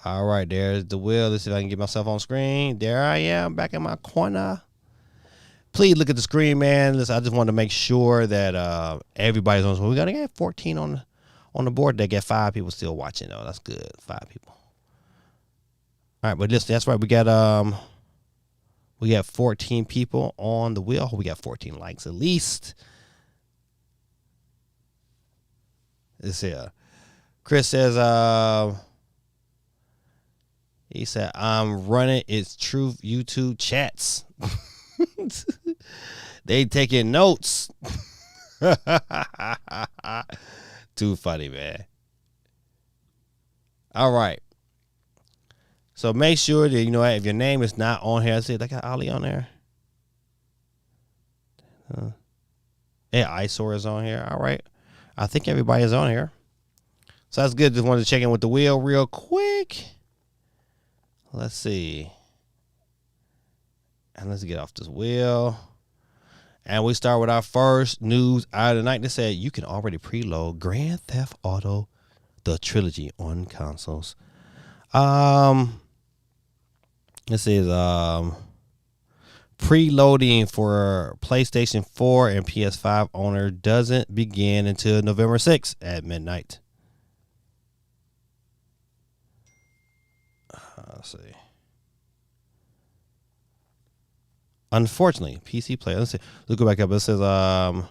All right, there's the wheel. Let's see if I can get myself on screen. There I am, back in my corner. Please look at the screen, man. Listen, I just want to make sure that everybody's on. We gotta get 14 on the board. They get 5 people still watching, though. That's good. 5 people. All right, but listen, that's right. We got 14 people on the wheel. We got 14 likes at least. Let's see. Chris says, He said, I'm running its truth YouTube chats. They taking notes. Too funny, man. All right. So make sure that, you know, if your name is not on here, I see they got Ali on there. Yeah, Eyesore is on here. All right. I think everybody is on here. So that's good. Just wanted to check in with the wheel real quick. Let's see. And let's get off this wheel. And we start with our first news out of the night. They said you can already preload Grand Theft Auto, the trilogy on consoles. This is preloading for PlayStation 4 and PS5 owner doesn't begin until November 6th at midnight. Let's see. Unfortunately, PC player. Let's go back up. It says the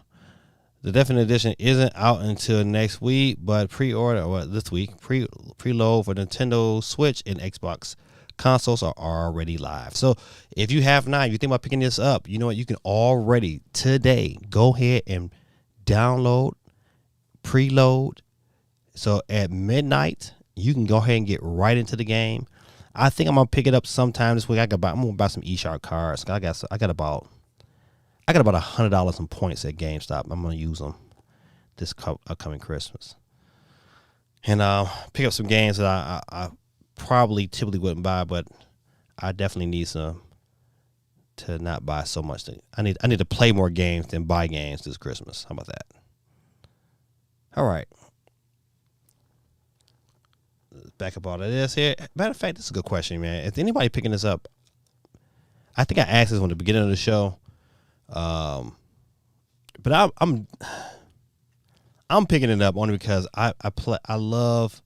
Definite Edition isn't out until next week, but pre-order this week. Preload for Nintendo Switch and Xbox consoles are already live. So if you have not, if you think about picking this up, you know what? You can already today go ahead and download, preload. So at midnight, you can go ahead and get right into the game. I think I'm gonna pick it up sometime this week. I'm gonna buy some eShop cards. I got about $100 in points at GameStop. I'm gonna use them this upcoming Christmas, and pick up some games that I probably typically wouldn't buy, but I definitely need some to not buy so much. I need to play more games than buy games this Christmas. How about that? All right. Back up all of this here. Matter of fact, this is a good question, man. Is anybody picking this up? I think I asked this at the beginning of the show, but I'm picking it up only because I love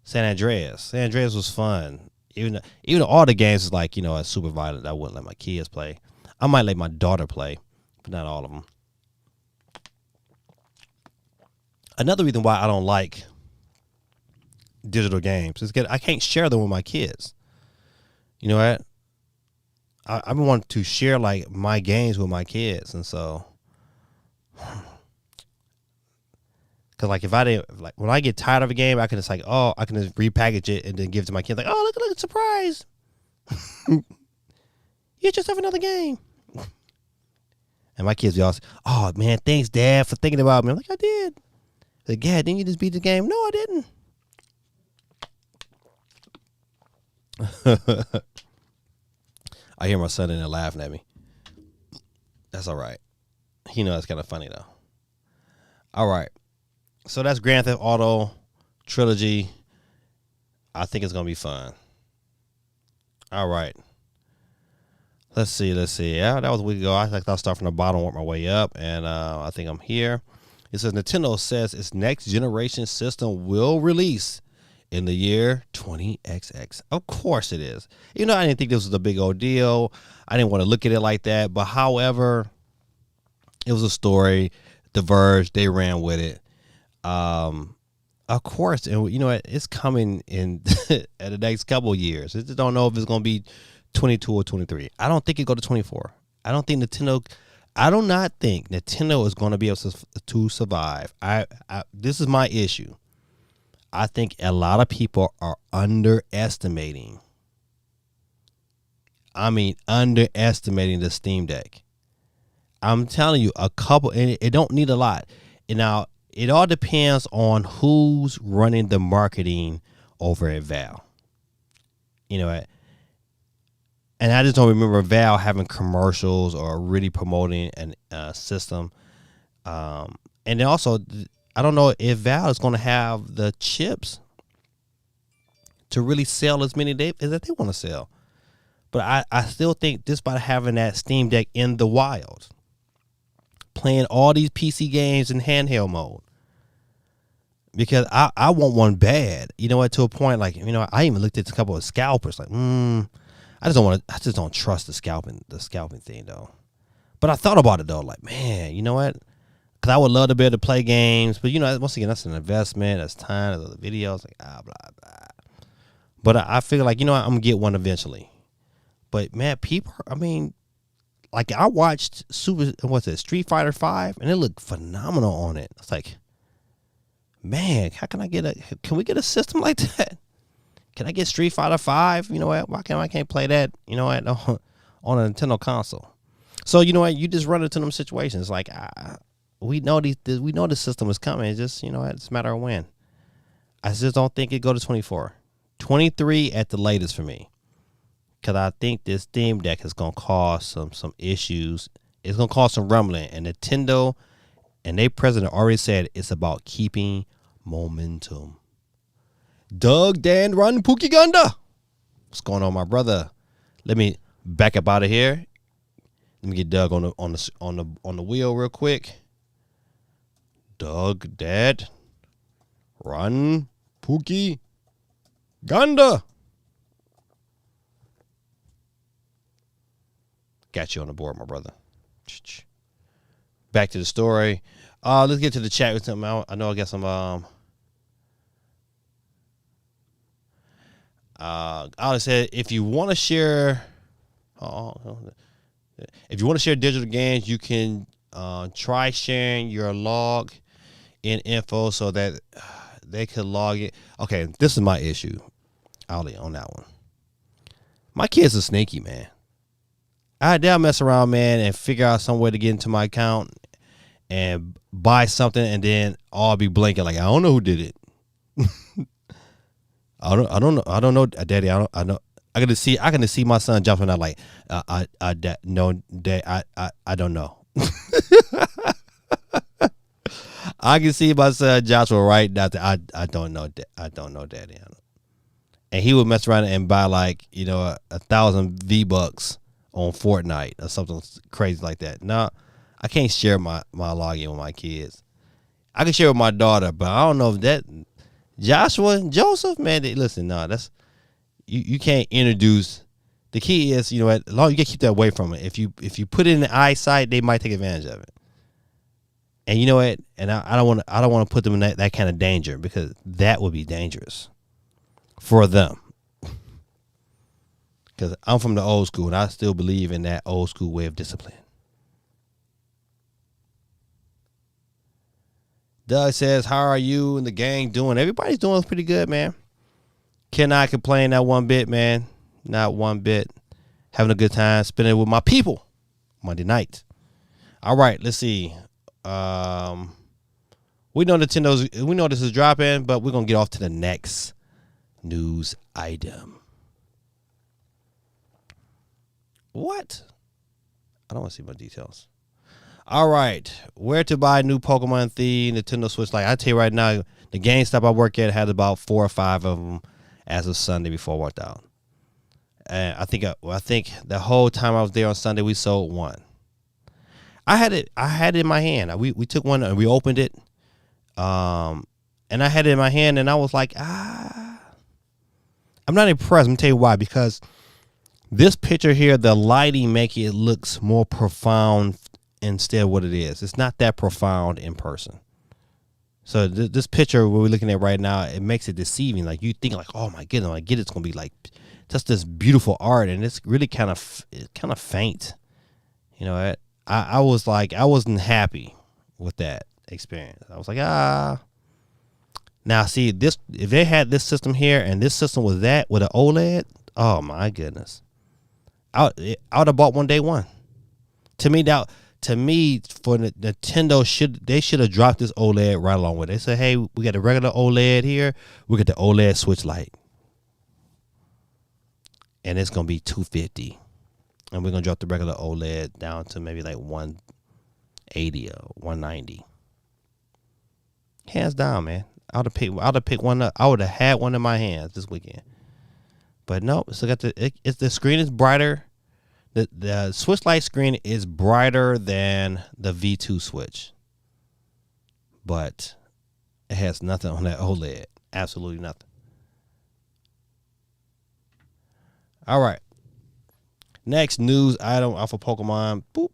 San Andreas. San Andreas was fun. Even though all the games is like, you know, it's super violent, I wouldn't let my kids play. I might let my daughter play, but not all of them. Another reason why I don't like digital games is I can't share them with my kids. You know what? I want to share like my games with my kids, and so because like if I didn't like when I get tired of a game, I can just I can just repackage it and then give it to my kids like, oh look surprise, you just have another game. And my kids be all, oh man, thanks Dad for thinking about me. I'm like, I did. Like, Dad, didn't you just beat the game? No, I didn't. I hear my son in there laughing at me. That's all right. You know, that's kind of funny though. All right. So that's Grand Theft Auto Trilogy. I think it's going to be fun. All right. Let's see. Yeah, that was a week ago. I'll start from the bottom, work my way up, and I think I'm here. It says Nintendo says its next generation system will release in the year 20XX. Of course it is. You know, I didn't think this was a big old deal. I didn't want to look at it like that. But however, it was a story. The Verge, they ran with it. Of course, and you know what? It's coming in at the next couple of years. I just don't know if it's going to be 22 or 23. I don't think it go to 24. I do not think Nintendo is going to be able to survive. This is my issue. I think a lot of people are underestimating the Steam Deck. I'm telling you, a couple, and it don't need a lot. And now, it all depends on who's running the marketing over at Valve. You know, and I just don't remember Valve having commercials or really promoting a system. And then also, I don't know if Valve is going to have the chips to really sell as many as that they want to sell. But I still think just by having that Steam Deck in the wild, playing all these PC games in handheld mode, because I want one bad. You know what? To a point, like, you know, I even looked at a couple of scalpers. Like, I just don't trust the scalping thing though. But I thought about it though. Like, man, you know what? Because I would love to be able to play games, but you know, once again, that's an investment. That's time. That's other videos. Like, blah blah. But I figure like, you know what, I'm gonna get one eventually. But man, people, I mean, like I watched Street Fighter 5 and it looked phenomenal on it. It's like, man, how can can we get a system like that? Can I get Street Fighter 5? You know what? Why can't play that, you know what, on a Nintendo console? So you know what, you just run into them situations like we know the system is coming. It's just, you know, it's a matter of when. I just don't think it go to 24. 23 at the latest for me. Because I think this Steam Deck is going to cause some issues. It's going to cause some rumbling. And Nintendo and their president already said it's about keeping momentum. Doug Dan Run Pookie Gunda. What's going on, my brother? Let me back up out of here. Let me get Doug on the wheel real quick. Doug Dad Run Pookie Gunda. Got you on the board, my brother. Back to the story. Let's get to the chat with something. I know I got some. I said if you want to share, digital games, you can try sharing your log in info so that they could log it. Okay, this is my issue, Ollie, on that one. My kids are sneaky, man. They'll mess around, man, and figure out some way to get into my account and buy something, and then I'll be blinking like I don't know who did it. I don't know, Daddy. I know. I can see my son jumping out like, Dad, I don't know. I can see my son Joshua right now. I don't know. I don't know, Daddy. And he would mess around and buy like, you know, 1,000 V-Bucks on Fortnite or something crazy like that. No, I can't share my login with my kids. I can share with my daughter, but I don't know if that Joshua and Joseph, man, listen, no, that's you can't introduce. The key is, you know what, long you gotta keep that away from it. If you put it in the eyesight, they might take advantage of it. And you know what? And I don't want to put them in that kind of danger, because that would be dangerous for them. Because I'm from the old school, and I still believe in that old school way of discipline. Doug says, how are you and the gang doing? Everybody's doing pretty good, man. Cannot complain not one bit, man. Not one bit. Having a good time, spending it with my people Monday night. All right, let's see. We know we know this is dropping, but we're going to get off to the next news item. What? I don't want to see more details. All right. Where to buy new Pokemon themed Nintendo Switch? Like I tell you right now, the GameStop I work at had about 4 or 5 of them as of Sunday before I walked out. And I think the whole time I was there on Sunday, we sold one. I had it in my hand. We took one and we opened it. And I had it in my hand and I was like, I'm not impressed. I'm gonna tell you why. Because this picture here, the lighting make it looks more profound instead of what it is. It's not that profound in person. So this picture we're looking at right now, it makes it deceiving. Like you think like, oh my goodness, it's gonna be like just this beautiful art, and it's really kind of faint. You know, I was like, I wasn't happy with that experience. I was like, Now see this, if they had this system here and this system was that with an OLED, oh my goodness, I would have bought one day one. To me, for Nintendo, should have dropped this OLED right along with it. They said, hey, we got a regular OLED here. We got the OLED Switch Lite. And it's going to be $250. And we're going to drop the regular OLED down to maybe like $180 or $190. Hands down, man. I would have picked one up. I would have had one in my hands this weekend. But no, so the screen is brighter. The Switch Lite screen is brighter than the V2 Switch. But it has nothing on that OLED. Absolutely nothing. All right. Next news item off of Pokemon. Boop.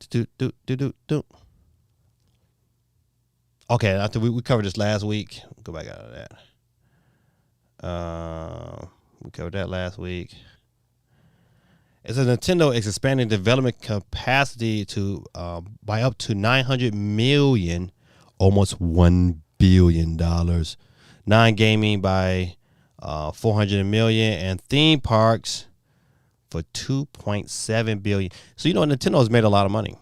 Do. Okay, after we covered this last week. Go back out of that. We covered that last week. It says Nintendo is expanding development capacity to by up to $900 million, almost $1 billion. Non-gaming by $400 million, and theme parks for $2.7 billion. So Nintendo has made a lot of money.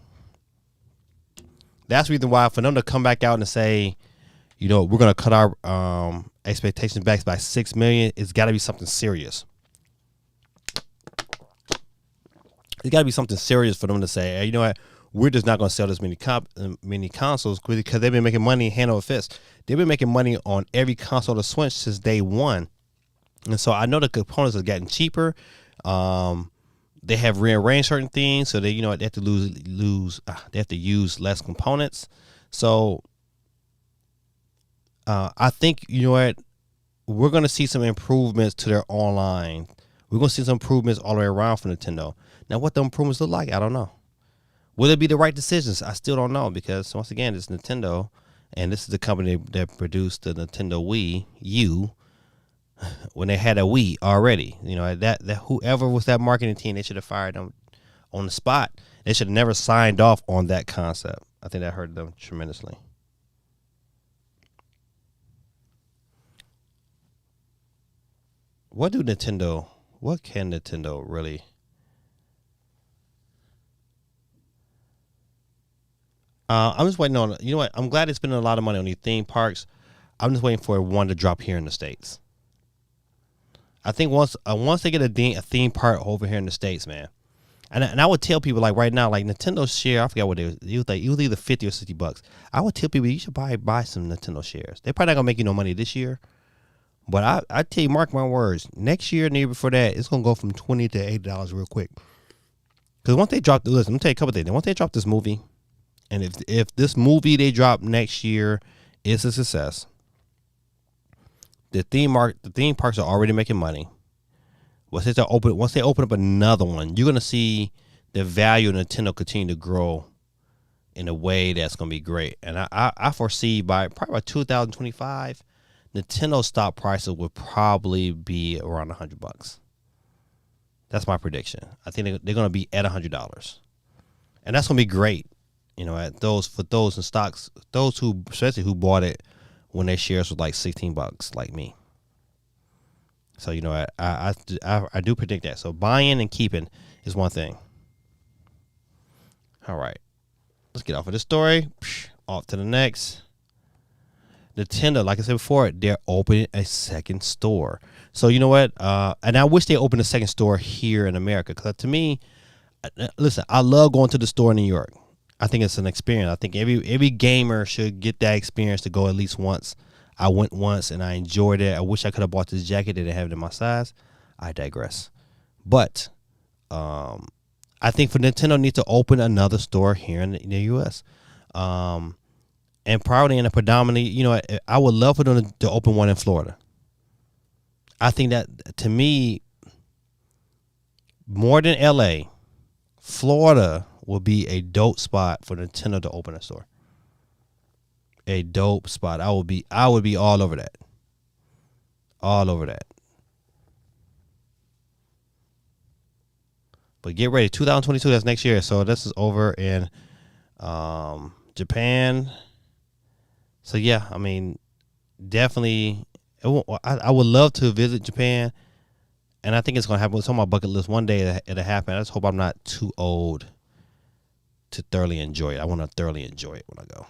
That's the reason why for them to come back out and say, we're gonna cut our expectations back by $6 million. It's got to be something serious. It's got to be something serious for them to say, hey, you know what? We're just not going to sell this many consoles because they've been making money hand over fist. They've been making money on every console to Switch since day one. And so I know the components have gotten cheaper. They have rearranged certain things, so they have to they have to use less components. So I think we're going to see some improvements to their online. We're going to see some improvements all the way around for Nintendo. Now, what the improvements look like, I don't know. Will it be the right decisions? I still don't know, because once again, it's Nintendo, and this is the company that produced the Nintendo Wii U when they had a Wii already. That whoever was that marketing team, they should have fired them on the spot. They should have never signed off on that concept. I think that hurt them tremendously. What can Nintendo really? I'm just waiting on. You know what? I'm glad they're spending a lot of money on these theme parks. I'm just waiting for one to drop here in the States. I think once they get a theme park over here in the States, man, and I would tell people, like, right now, like, Nintendo share, I forgot what it was either $50 or $60. I would tell people you should buy some Nintendo shares. They're probably not gonna make you no money this year, but I tell you, mark my words, next year and the year before that, it's gonna go from $20 to $80 real quick. Because once they drop let me tell you a couple things. Once they drop this movie, and if this movie they drop next year is a success, the theme parks are already making money. Once they open up another one, you're gonna see the value of Nintendo continue to grow in a way that's gonna be great. And I foresee probably by 2025, Nintendo stock prices will probably be around $100. That's my prediction. I think they're gonna be at $100, and that's gonna be great. At those in stocks, especially who bought it when their shares were like $16, like me. So I do predict that. So buying and keeping is one thing. All right, let's get off of this story. Off to the next. Nintendo, like I said before, they're opening a second store. So you know what? And I wish they opened a second store here in America, because to me, listen, I love going to the store in New York. I think it's an experience. I think every gamer should get that experience to go at least once. I went once and I enjoyed it. I wish I could have bought this jacket. They didn't have it in my size. I digress. But I think for Nintendo need to open another store here in the U.S. And probably in a predominantly, I would love for them to open one in Florida. I think that, to me, more than L.A., Florida will be a dope spot for Nintendo to open a store. A dope spot. I would be all over that. All over that. But get ready, 2022. That's next year. So this is over in Japan. So yeah, I mean, definitely. I would love to visit Japan, and I think it's gonna happen. It's on my bucket list. One day it'll happen. I just hope I'm not too old to thoroughly enjoy it. I want to thoroughly enjoy it when I go.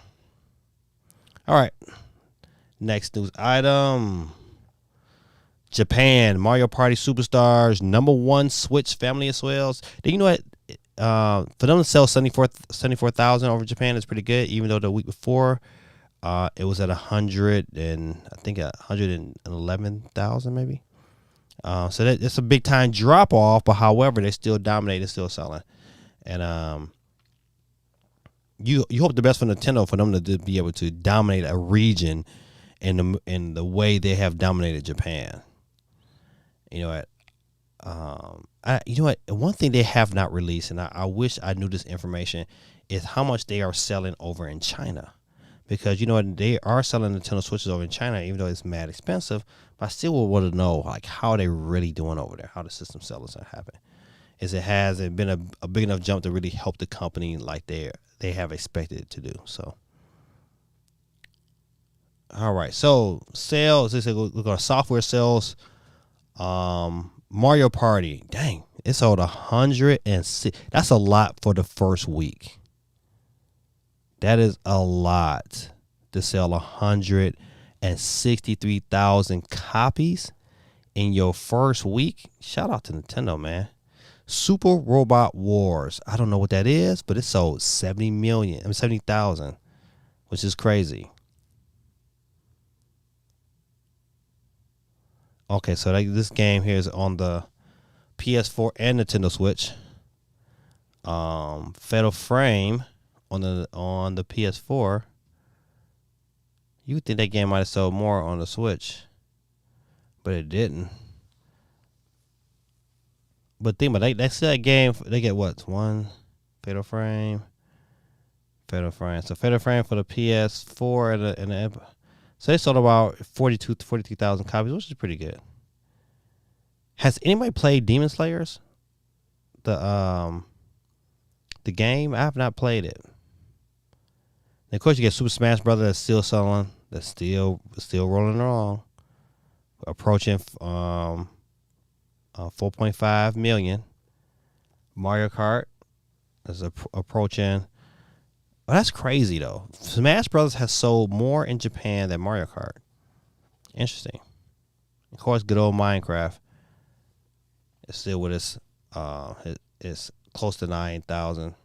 All right. Next news item. Japan, Mario Party Superstars, #1 Switch family as well. You know what? For them to sell 74,000 over Japan is pretty good, even though the week before it was at 111,000 maybe. So it's a big time drop off, but however, they still dominate, they're still selling. And you hope the best for Nintendo, for them to be able to dominate a region in the way they have dominated Japan. You know what? One thing they have not released, and I wish I knew this information, is how much they are selling over in China. because they are selling Nintendo Switches over in China, even though it's mad expensive. But I still would want to know like how are they really doing over there, how the system sellers are happening. Has it been a big enough jump to really help the company like they have expected it to do? So, all right. So sales. They say we're going to software sales. Mario Party. Dang, it sold 106. That's a lot for the first week. That is a lot to sell 163,000 copies in your first week. Shout out to Nintendo, man. Super Robot Wars. I don't know what that is, but it sold 70,000, which is crazy. Okay, so this game here is on the PS4 and Nintendo Switch. Fatal Frame on the PS4. You would think that game might have sold more on the Switch, but it didn't. But think about it, they sell that game. They get what? One Fatal Frame. So Fatal Frame for the PS4 and the so they sold about 43,000 copies, which is pretty good. Has anybody played Demon Slayers? The game? I have not played it. And of course, you get Super Smash Bros. That's still selling. That's still rolling along, approaching 4.5 million. Mario Kart is approaching. Oh, that's crazy though. Smash Bros. Has sold more in Japan than Mario Kart. Interesting. Of course, good old Minecraft is still with us. It's close to 9,000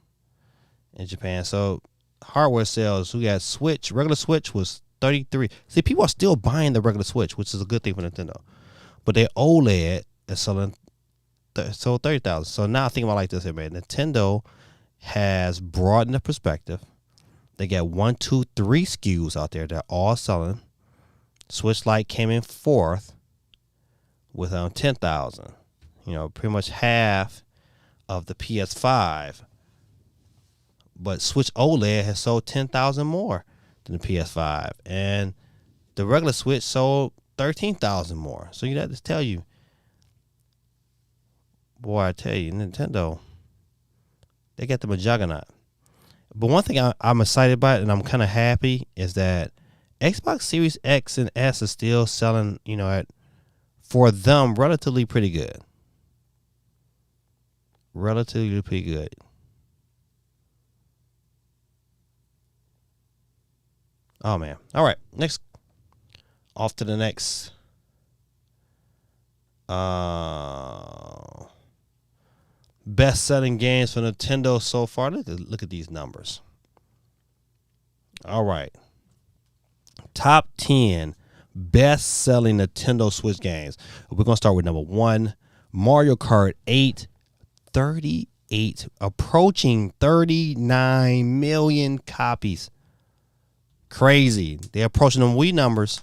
in Japan. So hardware sales, we got Switch. Regular Switch was 33. See, people are still buying the regular Switch, which is a good thing for Nintendo. But their OLED is selling sold 30,000. So now I think about it like this here, man. Nintendo has broadened the perspective. They got 1, 2, 3 SKUs out there that are all selling. Switch Lite came in fourth with 10,000. Pretty much half of the PS5. But Switch OLED has sold 10,000 more than the PS5, and the regular Switch sold 13,000 more. So that just tell you, boy, I tell you, Nintendo, they got them a juggernaut. But one thing I'm excited about, and I'm kind of happy, is that Xbox Series X and S is still selling, for them, relatively pretty good. Relatively pretty good. Oh, man. All right. Next. Off to the next. Best-selling games for Nintendo so far. Look at these numbers. All right. Top 10 best-selling Nintendo Switch games. We're going to start with number 1, Mario Kart 8, 38, approaching 39 million copies. Crazy. They're approaching them Wii numbers.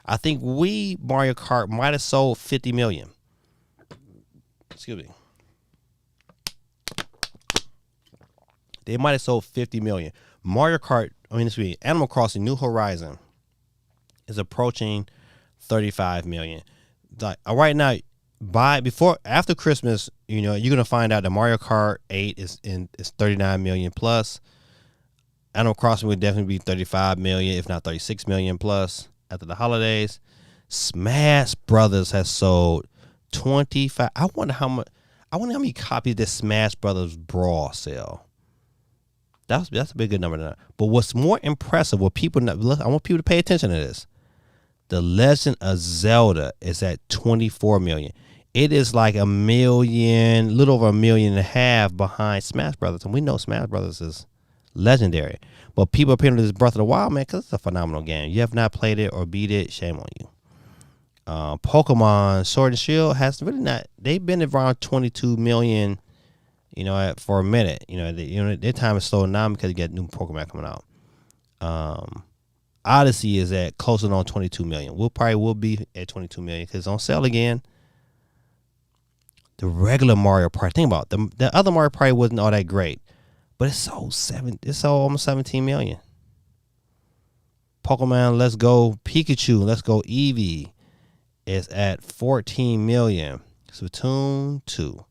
I think Wii Mario Kart might have sold 50 million. Excuse me. They might have sold 50 million. Animal Crossing New Horizon is approaching 35 million. Like right now, after Christmas, you're gonna find out that Mario Kart 8 is 39 million plus. Animal Crossing would definitely be 35 million, if not 36 million plus after the holidays. Smash Brothers has sold 25. I wonder how many copies did Smash Brothers Brawl sell. That's a big good number. But what's more impressive, I want people to pay attention to this. The Legend of Zelda is at 24 million. It is like a little over 1.5 million behind Smash Brothers, and we know Smash Brothers is legendary. But people are paying this Breath of the Wild, man, because it's a phenomenal game. You have not played it or beat it, shame on you. Pokemon Sword and Shield has really not. They've been around 22 million. For a minute, their time is slowing down because you get new Pokemon coming out. Odyssey is at closer on 22 million. We'll be at 22 million because it's on sale again. The regular Mario Party, think about it, the other Mario Party wasn't all that great, but it sold almost 17 million. Pokemon Let's Go Pikachu, Let's Go Eevee is at 14 million. Splatoon 2,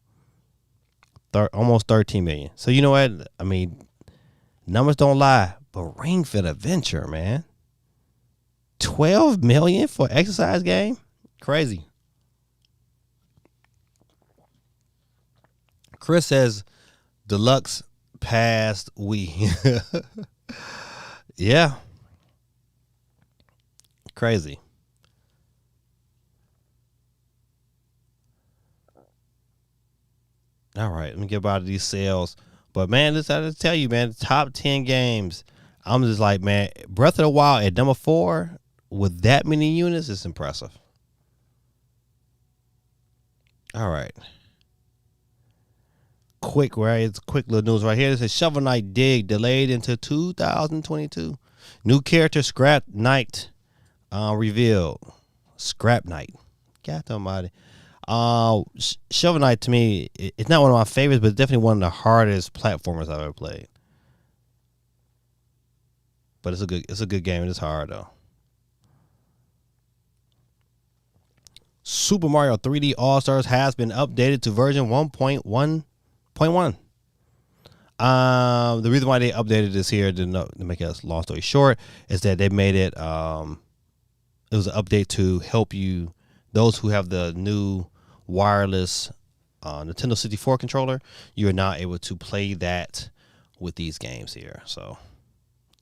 almost 13 million. So you know what? I mean, numbers don't lie. But Ring Fit Adventure, man, 12 million for exercise game? Crazy. Chris says deluxe passed Wii. Yeah. Crazy. All right, let me get out of these sales. But man, this I just tell you, man, the top 10 games. I'm just like, man, Breath of the Wild at number 4 with that many units is impressive. All right. Quick little news right here. This is Shovel Knight Dig delayed into 2022. New character Scrap Knight revealed. Scrap Knight. God almighty. Shovel Knight to me, it's not one of my favorites, but it's definitely one of the hardest platformers I've ever played. But it's a good game. It's hard though. Super Mario 3D All Stars has been updated to version 1.1.1. The reason why they updated this here to make a long story short is that they made it. It was an update to help you, those who have the new wireless Nintendo 64 controller. You are now able to play that with these games here. So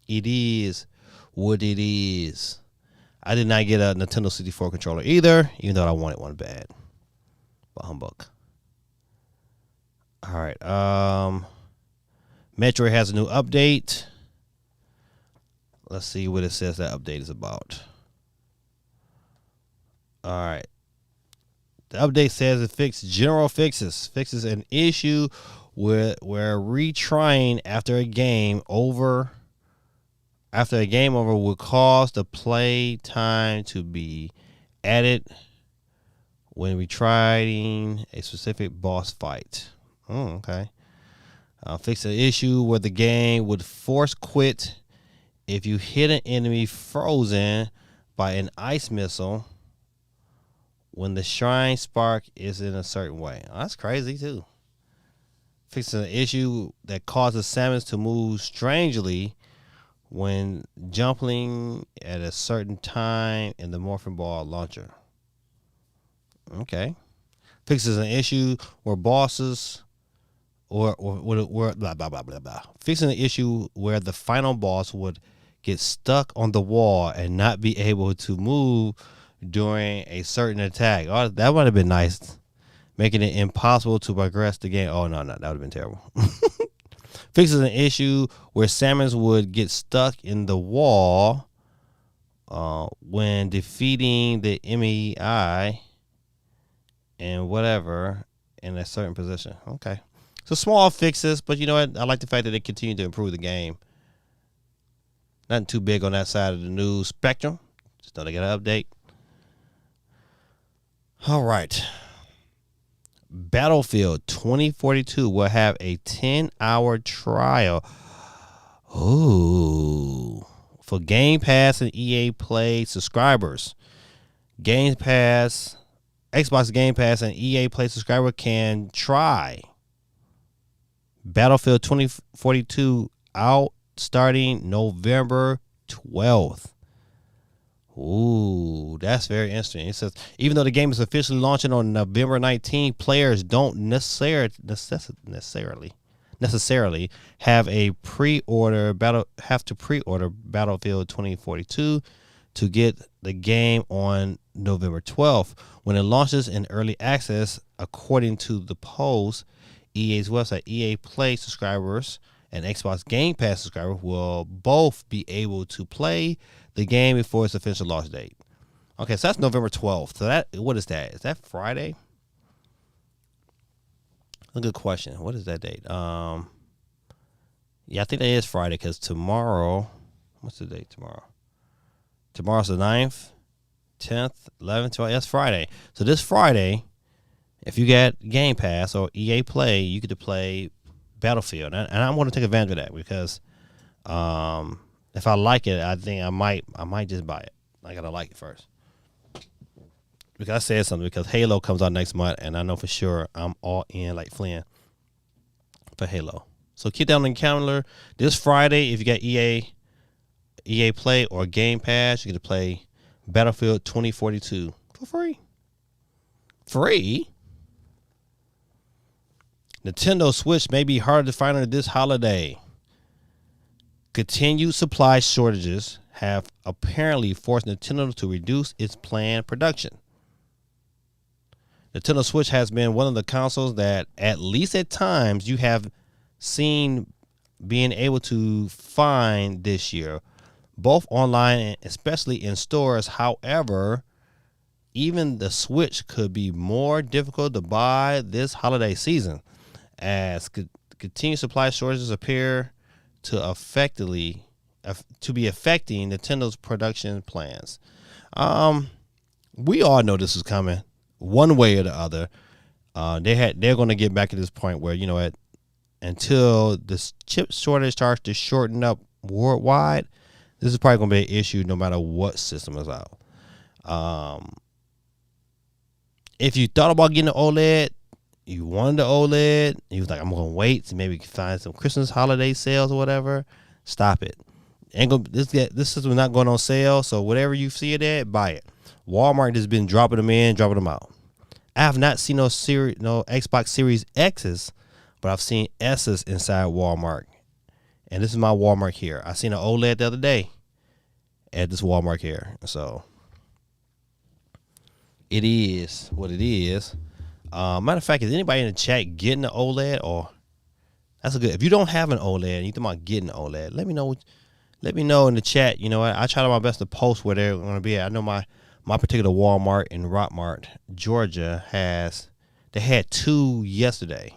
it is what it is. I did not get a Nintendo 64 controller either, even though I wanted one bad. But humbug. All right. Metroid has a new update. Let's see what it says that update is about. All right. The update says it fixed general fixes. Fixes an issue where retrying after a game over would cause the play time to be added when retrying a specific boss fight. Oh, okay. Fix an issue where the game would force quit if you hit an enemy frozen by an ice missile when the shrine spark is in a certain way. Oh, that's crazy too. Fixing an issue that causes Samus to move strangely when jumping at a certain time in the Morphin Ball launcher. Okay. Fixes an issue where bosses or blah blah blah blah blah. Fixing an issue where the final boss would get stuck on the wall and not be able to move during a certain attack. Oh, that would have been nice. Making it impossible to progress the game. Oh, no, that would have been terrible. Fixes an issue where Samus would get stuck in the wall when defeating the MEI and whatever in a certain position. Okay. So small fixes, but you know what? I like the fact that they continue to improve the game. Nothing too big on that side of the news spectrum. Just thought I got an update. All right. Battlefield 2042 will have a 10-hour trial. Ooh. For Game Pass and EA Play subscribers. Game Pass, Xbox Game Pass and EA Play subscriber can try Battlefield 2042 out starting November 12th. Ooh, that's very interesting. It says, even though the game is officially launching on November 19th, players don't necessarily have to pre-order Battlefield 2042 to get the game on November 12th when it launches in early access. According to the Post, EA's website, EA Play subscribers and Xbox Game Pass subscribers will both be able to play the game before its official launch date. Okay, so that's November 12th. So what is that? Is that Friday? A good question. What is that date? Yeah, I think that is Friday because tomorrow, what's the date tomorrow? Tomorrow's the 9th, 10th, 11th, 12th. That's Friday. So this Friday, if you got Game Pass or EA Play, you get to play Battlefield. And I'm going to take advantage of that because if I like it, I think I might just buy it. I gotta like it first. Because I said something, because Halo comes out next month, and I know for sure I'm all in like Flynn for Halo. So keep that on the calendar. This Friday, if you got EA Play or Game Pass, you get to play Battlefield 2042 for free. Free? Nintendo Switch may be harder to find this holiday. Continued supply shortages have apparently forced Nintendo to reduce its planned production. Nintendo Switch has been one of the consoles that, at least at times, you have seen being able to find this year, both online and especially in stores. However, even the Switch could be more difficult to buy this holiday season, as continued supply shortages appear to be affecting Nintendo's production plans. We all know this is coming, one way or the other. They're going to get back to this point where, you know what, until the chip shortage starts to shorten up worldwide, this is probably going to be an issue no matter what system is out. If you thought about getting an OLED, you wanted the OLED, you was like, I'm going to wait to maybe find some Christmas holiday sales or whatever, stop it. This system is not going on sale, so whatever you see it at, buy it. Walmart has been dropping them in, dropping them out. I have not seen no Xbox Series X's, but I've seen S's inside Walmart. And this is my Walmart here. I seen an OLED the other day at this Walmart here. So it is what it is. Matter of fact, is anybody in the chat getting an OLED? Or that's a good. If you don't have an OLED and you think about getting an OLED, let me know. Let me know in the chat. You know, I try my best to post where they're going to be at. I know my particular Walmart in Rockmart, Georgia they had 2 yesterday.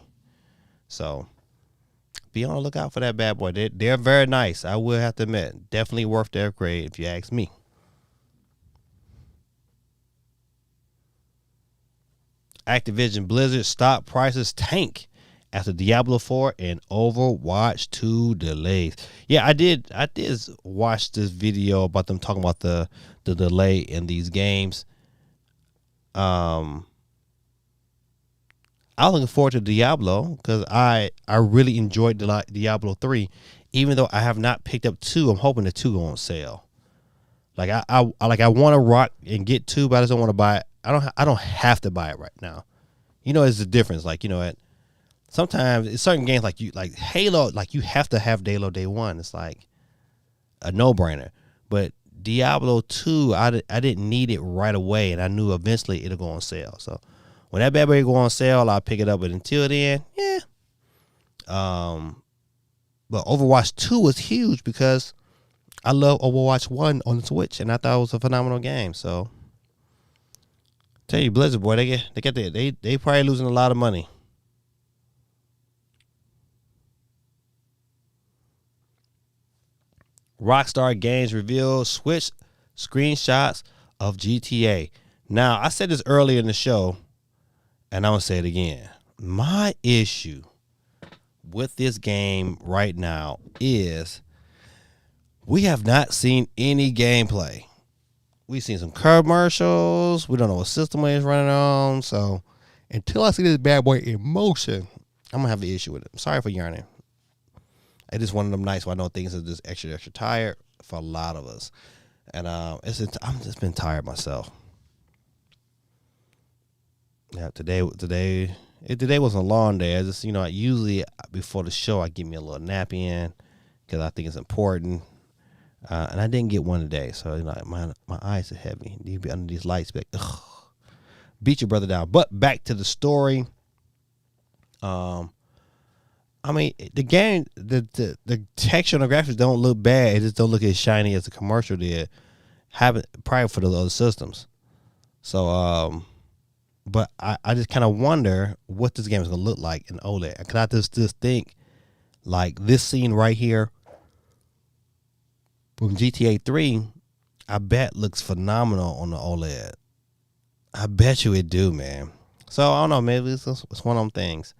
So be on the lookout for that bad boy. They're very nice. I will have to admit, definitely worth the upgrade if you ask me. Activision Blizzard stock prices tank after Diablo 4 and Overwatch 2 delays. Yeah, I did watch this video about them talking about the delay in these games. I was looking forward to Diablo because I really enjoyed Diablo 3, even though I have not picked up 2. I'm hoping the 2 go on sale. Like I want to rock and get 2, but I just don't want to buy it. I don't have to buy it right now. You know, it's the difference. Like, you know what? Sometimes it's certain games like Halo, like you have to have Halo day one. It's like a no-brainer. But Diablo 2, I didn't need it right away, and I knew eventually it'll go on sale. So when that bad boy go on sale, I'll pick it up. But until then, yeah. But Overwatch 2 was huge because I love Overwatch 1 on the Switch, and I thought it was a phenomenal game. So tell you, Blizzard boy, they probably losing a lot of money. Rockstar Games revealed Switch screenshots of GTA. Now, I said this earlier in the show, and I'm going to say it again. My issue with this game right now is we have not seen any gameplay. We've seen some commercials. We don't know what system it's running on. So until I see this bad boy in motion, I'm going to have an issue with it. I'm sorry for yarning. It's just one of them nights where I know things are just extra tired for a lot of us. And I'm just been tired myself. Yeah, today was a long day. I just, usually before the show, I give me a little nap in because I think it's important. And I didn't get one today. So, my eyes are heavy. You be under these lights, be like, ugh, beat your brother down. But back to the story. The game, the texture and the graphics don't look bad. It just don't look as shiny as the commercial did. Prior for the other systems. So, but I just kind of wonder what this game is going to look like in OLED. Because I just think, like, this scene right here from GTA 3, I bet looks phenomenal on the OLED. I bet you it do, man. So, I don't know. Maybe it's one of them things.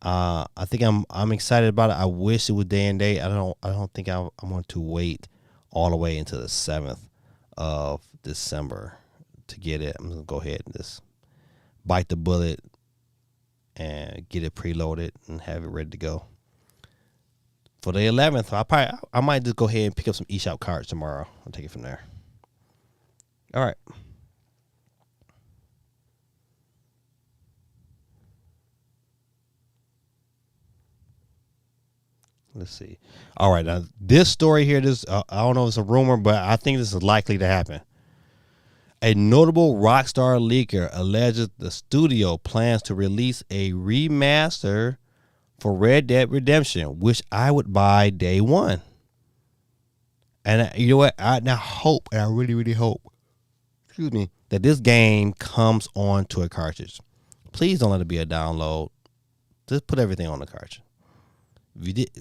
I think I'm excited about it. I wish it was day and date. I don't think I'm going to wait all the way into the 7th of December to get it. I'm gonna go ahead and just bite the bullet and get it preloaded and have it ready to go. For the 11th, I might just go ahead and pick up some eShop cards tomorrow. I'll take it from there. All right. Let's see. All right, now this story here, I don't know if it's a rumor, but I think this is likely to happen. A notable Rockstar leaker alleges the studio plans to release a remaster for Red Dead Redemption, which I would buy day one. And you know what? I now hope, and I really, really hope, excuse me, that this game comes onto a cartridge. Please don't let it be a download. Just put everything on the cartridge. If you did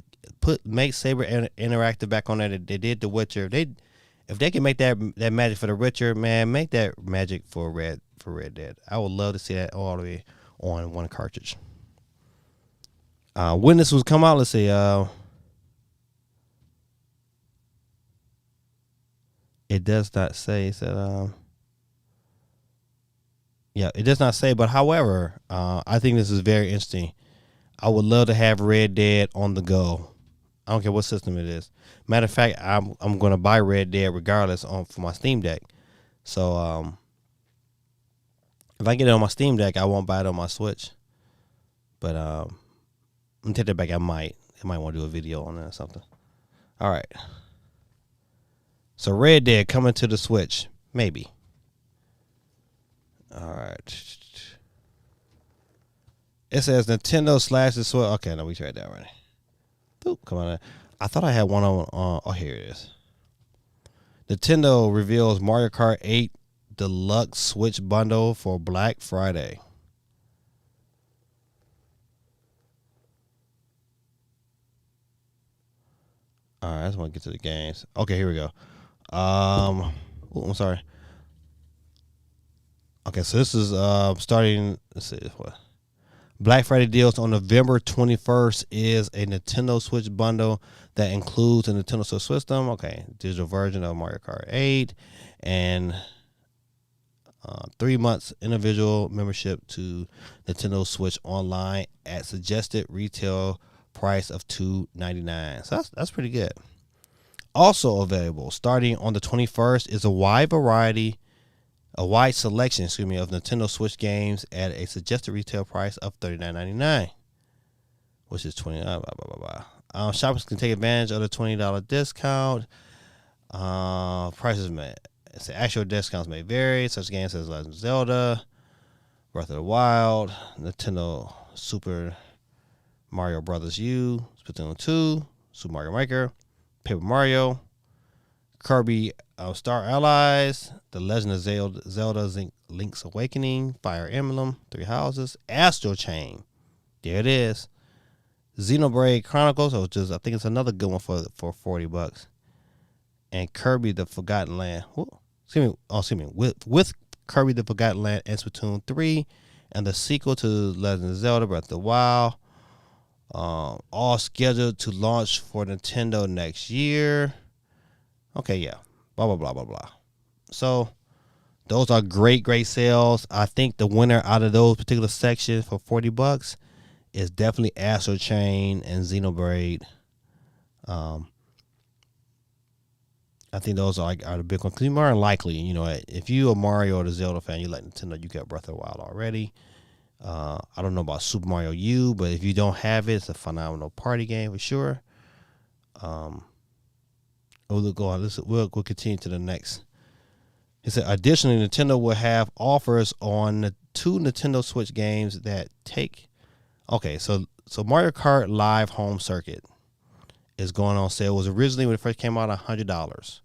make Saber Interactive back on there, they did The Witcher. If they can make that magic for The Witcher, man, make that magic for Red Dead. I would love to see that all the way on one cartridge. When this was come out, let's see. It does not say. It said, yeah, it does not say. But however, I think this is very interesting. I would love to have Red Dead on the go. I don't care what system it is. Matter of fact, I'm going to buy Red Dead regardless for my Steam Deck. So if I get it on my Steam Deck, I won't buy it on my Switch. But I'm gonna take that back. I might want to do a video on it or something. All right. So Red Dead coming to the Switch, maybe. All right. It says Nintendo / the Switch. Okay, no, we tried that already. Oop, come on. I thought I had one on. Oh, here it is. Nintendo reveals Mario Kart 8 Deluxe Switch bundle for Black Friday. All right, I just want to get to the games. Okay, here we go. I'm sorry. Okay, so this is starting. Let's see what. Black Friday deals on November 21st is a Nintendo Switch bundle that includes a Nintendo Switch system, okay, digital version of Mario Kart 8, and 3 months individual membership to Nintendo Switch Online at suggested retail price of $2.99. So that's pretty good. Also available starting on the 21st is a wide selection, of Nintendo Switch games at a suggested retail price of $39.99, which is $29. Shoppers can take advantage of the $20 discount. Prices may, actual discounts may vary. Such games as Legend of Zelda, Breath of the Wild, Nintendo Super Mario Brothers U, Splatoon 2, Super Mario Maker, Paper Mario, Kirby Star Allies, The Legend of Zelda Link's Awakening, Fire Emblem, Three Houses, Astral Chain. There it is. Xenoblade Chronicles, which is, I think it's another good one for $40. And Kirby the Forgotten Land. With Kirby the Forgotten Land and Splatoon 3 and the sequel to Legend of Zelda Breath of the Wild. All scheduled to launch for Nintendo next year. Okay, yeah. Blah, blah, blah, blah, blah. So, those are great sales. I think the winner out of those particular sections for $40 is definitely Astral Chain and Xenoblade. I think those are the big ones. Because more than likely, if you a Mario or the Zelda fan, you like Nintendo, you got Breath of the Wild already. I don't know about Super Mario U, but if you don't have it, it's a phenomenal party game for sure. We'll continue to the next. It said, additionally, Nintendo will have offers on the 2 Nintendo Switch games that take. Okay, so Mario Kart Live Home Circuit is going on sale. It was originally, when it first came out, $100.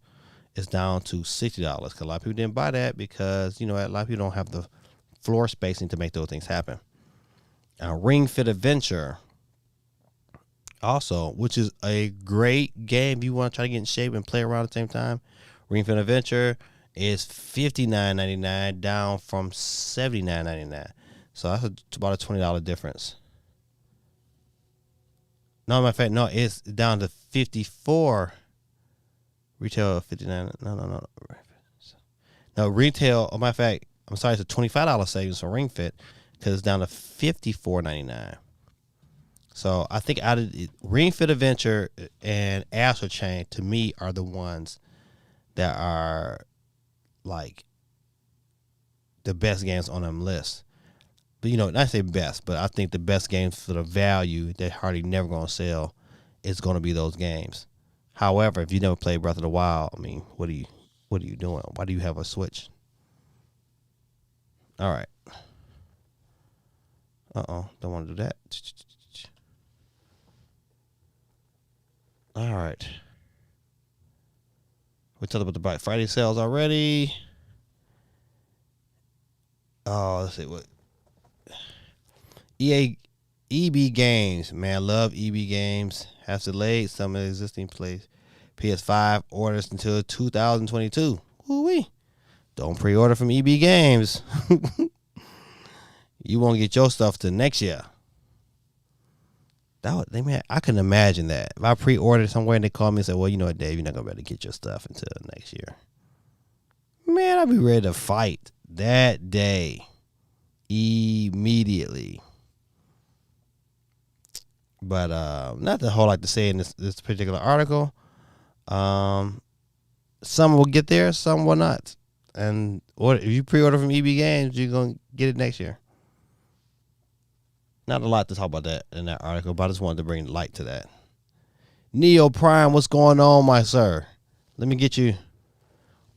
It's down to $60 because a lot of people didn't buy that because a lot of people don't have the floor spacing to make those things happen. Ring Fit Adventure, also, which is a great game if you want to try to get in shape and play around at the same time. Ring Fit Adventure is $59.99 down from $79.99. So that's about a $20 difference. No, matter of fact, no, it's down to 54. Retail 59. No. No, retail. Oh, matter of fact, I'm sorry, it's a $25 savings for Ring Fit because it's down to $54.99. So I think out of Ring Fit Adventure and Astral Chain, to me, are the ones that are like the best games on them list. But not say best, but I think the best games for the value that hardly never gonna sell is gonna be those games. However, if you never played Breath of the Wild, I mean, what are you doing? Why do you have a Switch? All right. Don't want to do that. All right. We talked about the Black Friday sales already. Oh, let's see what EB Games, man, love EB Games. Has delayed some of the existing PS5 orders until 2022. Woo-wee. Don't pre-order from EB Games. You won't get your stuff till next year. I couldn't imagine that. If I pre-ordered somewhere and they call me and said, well, you know what, Dave, you're not going to be able to get your stuff until next year. Man, I'd be ready to fight that day. Immediately. But not the whole lot to say in this particular article. Some will get there, some will not. And if you pre-order from EB Games, you're going to get it next year. Not a lot to talk about that in that article, but I just wanted to bring light to that. Neo Prime, what's going on, my sir? Let me get you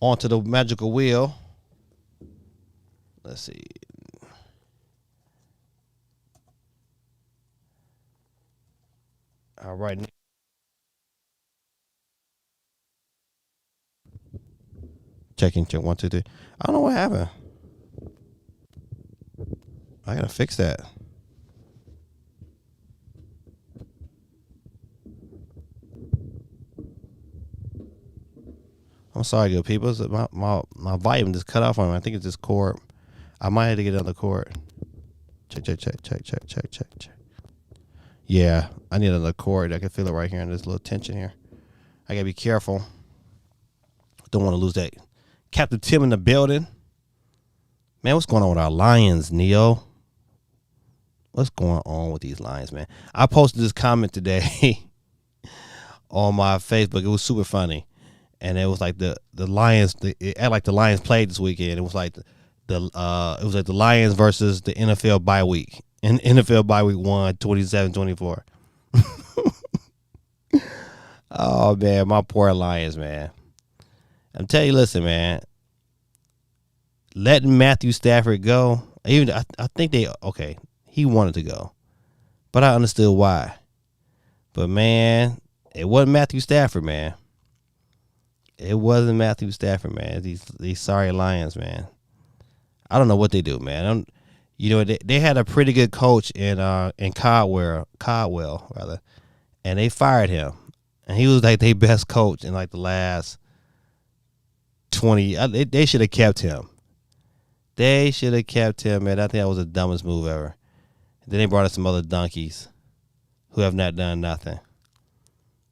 onto the magical wheel. Let's see. All right. Checking, check 1, 2, 3. I don't know what happened. I gotta fix that. I'm sorry, good people. My volume just cut off on me. I think it's this cord. I might have to get another cord. Check. Yeah, I need another cord. I can feel it right here in this little tension here. I gotta be careful. Don't want to lose that. Captain Tim in the building. Man, what's going on with our Lions, Neo? What's going on with these Lions, man? I posted this comment today on my Facebook. It was super funny. And it was like the Lions. It acted like the Lions played this weekend. It was like the Lions versus the NFL bye week. And NFL bye week 1, 27-24. Oh man, my poor Lions, man. I'm telling you, listen, man. Letting Matthew Stafford go. Even I think he wanted to go, but I understood why. But man, it wasn't Matthew Stafford, man. It wasn't Matthew Stafford, man. These sorry Lions, man. I don't know what they do, man. They had a pretty good coach in Caldwell rather, and they fired him, and he was like their best coach in like the last 20. They should have kept him. They should have kept him, man. I think that was the dumbest move ever. Then they brought us some other donkeys who have not done nothing.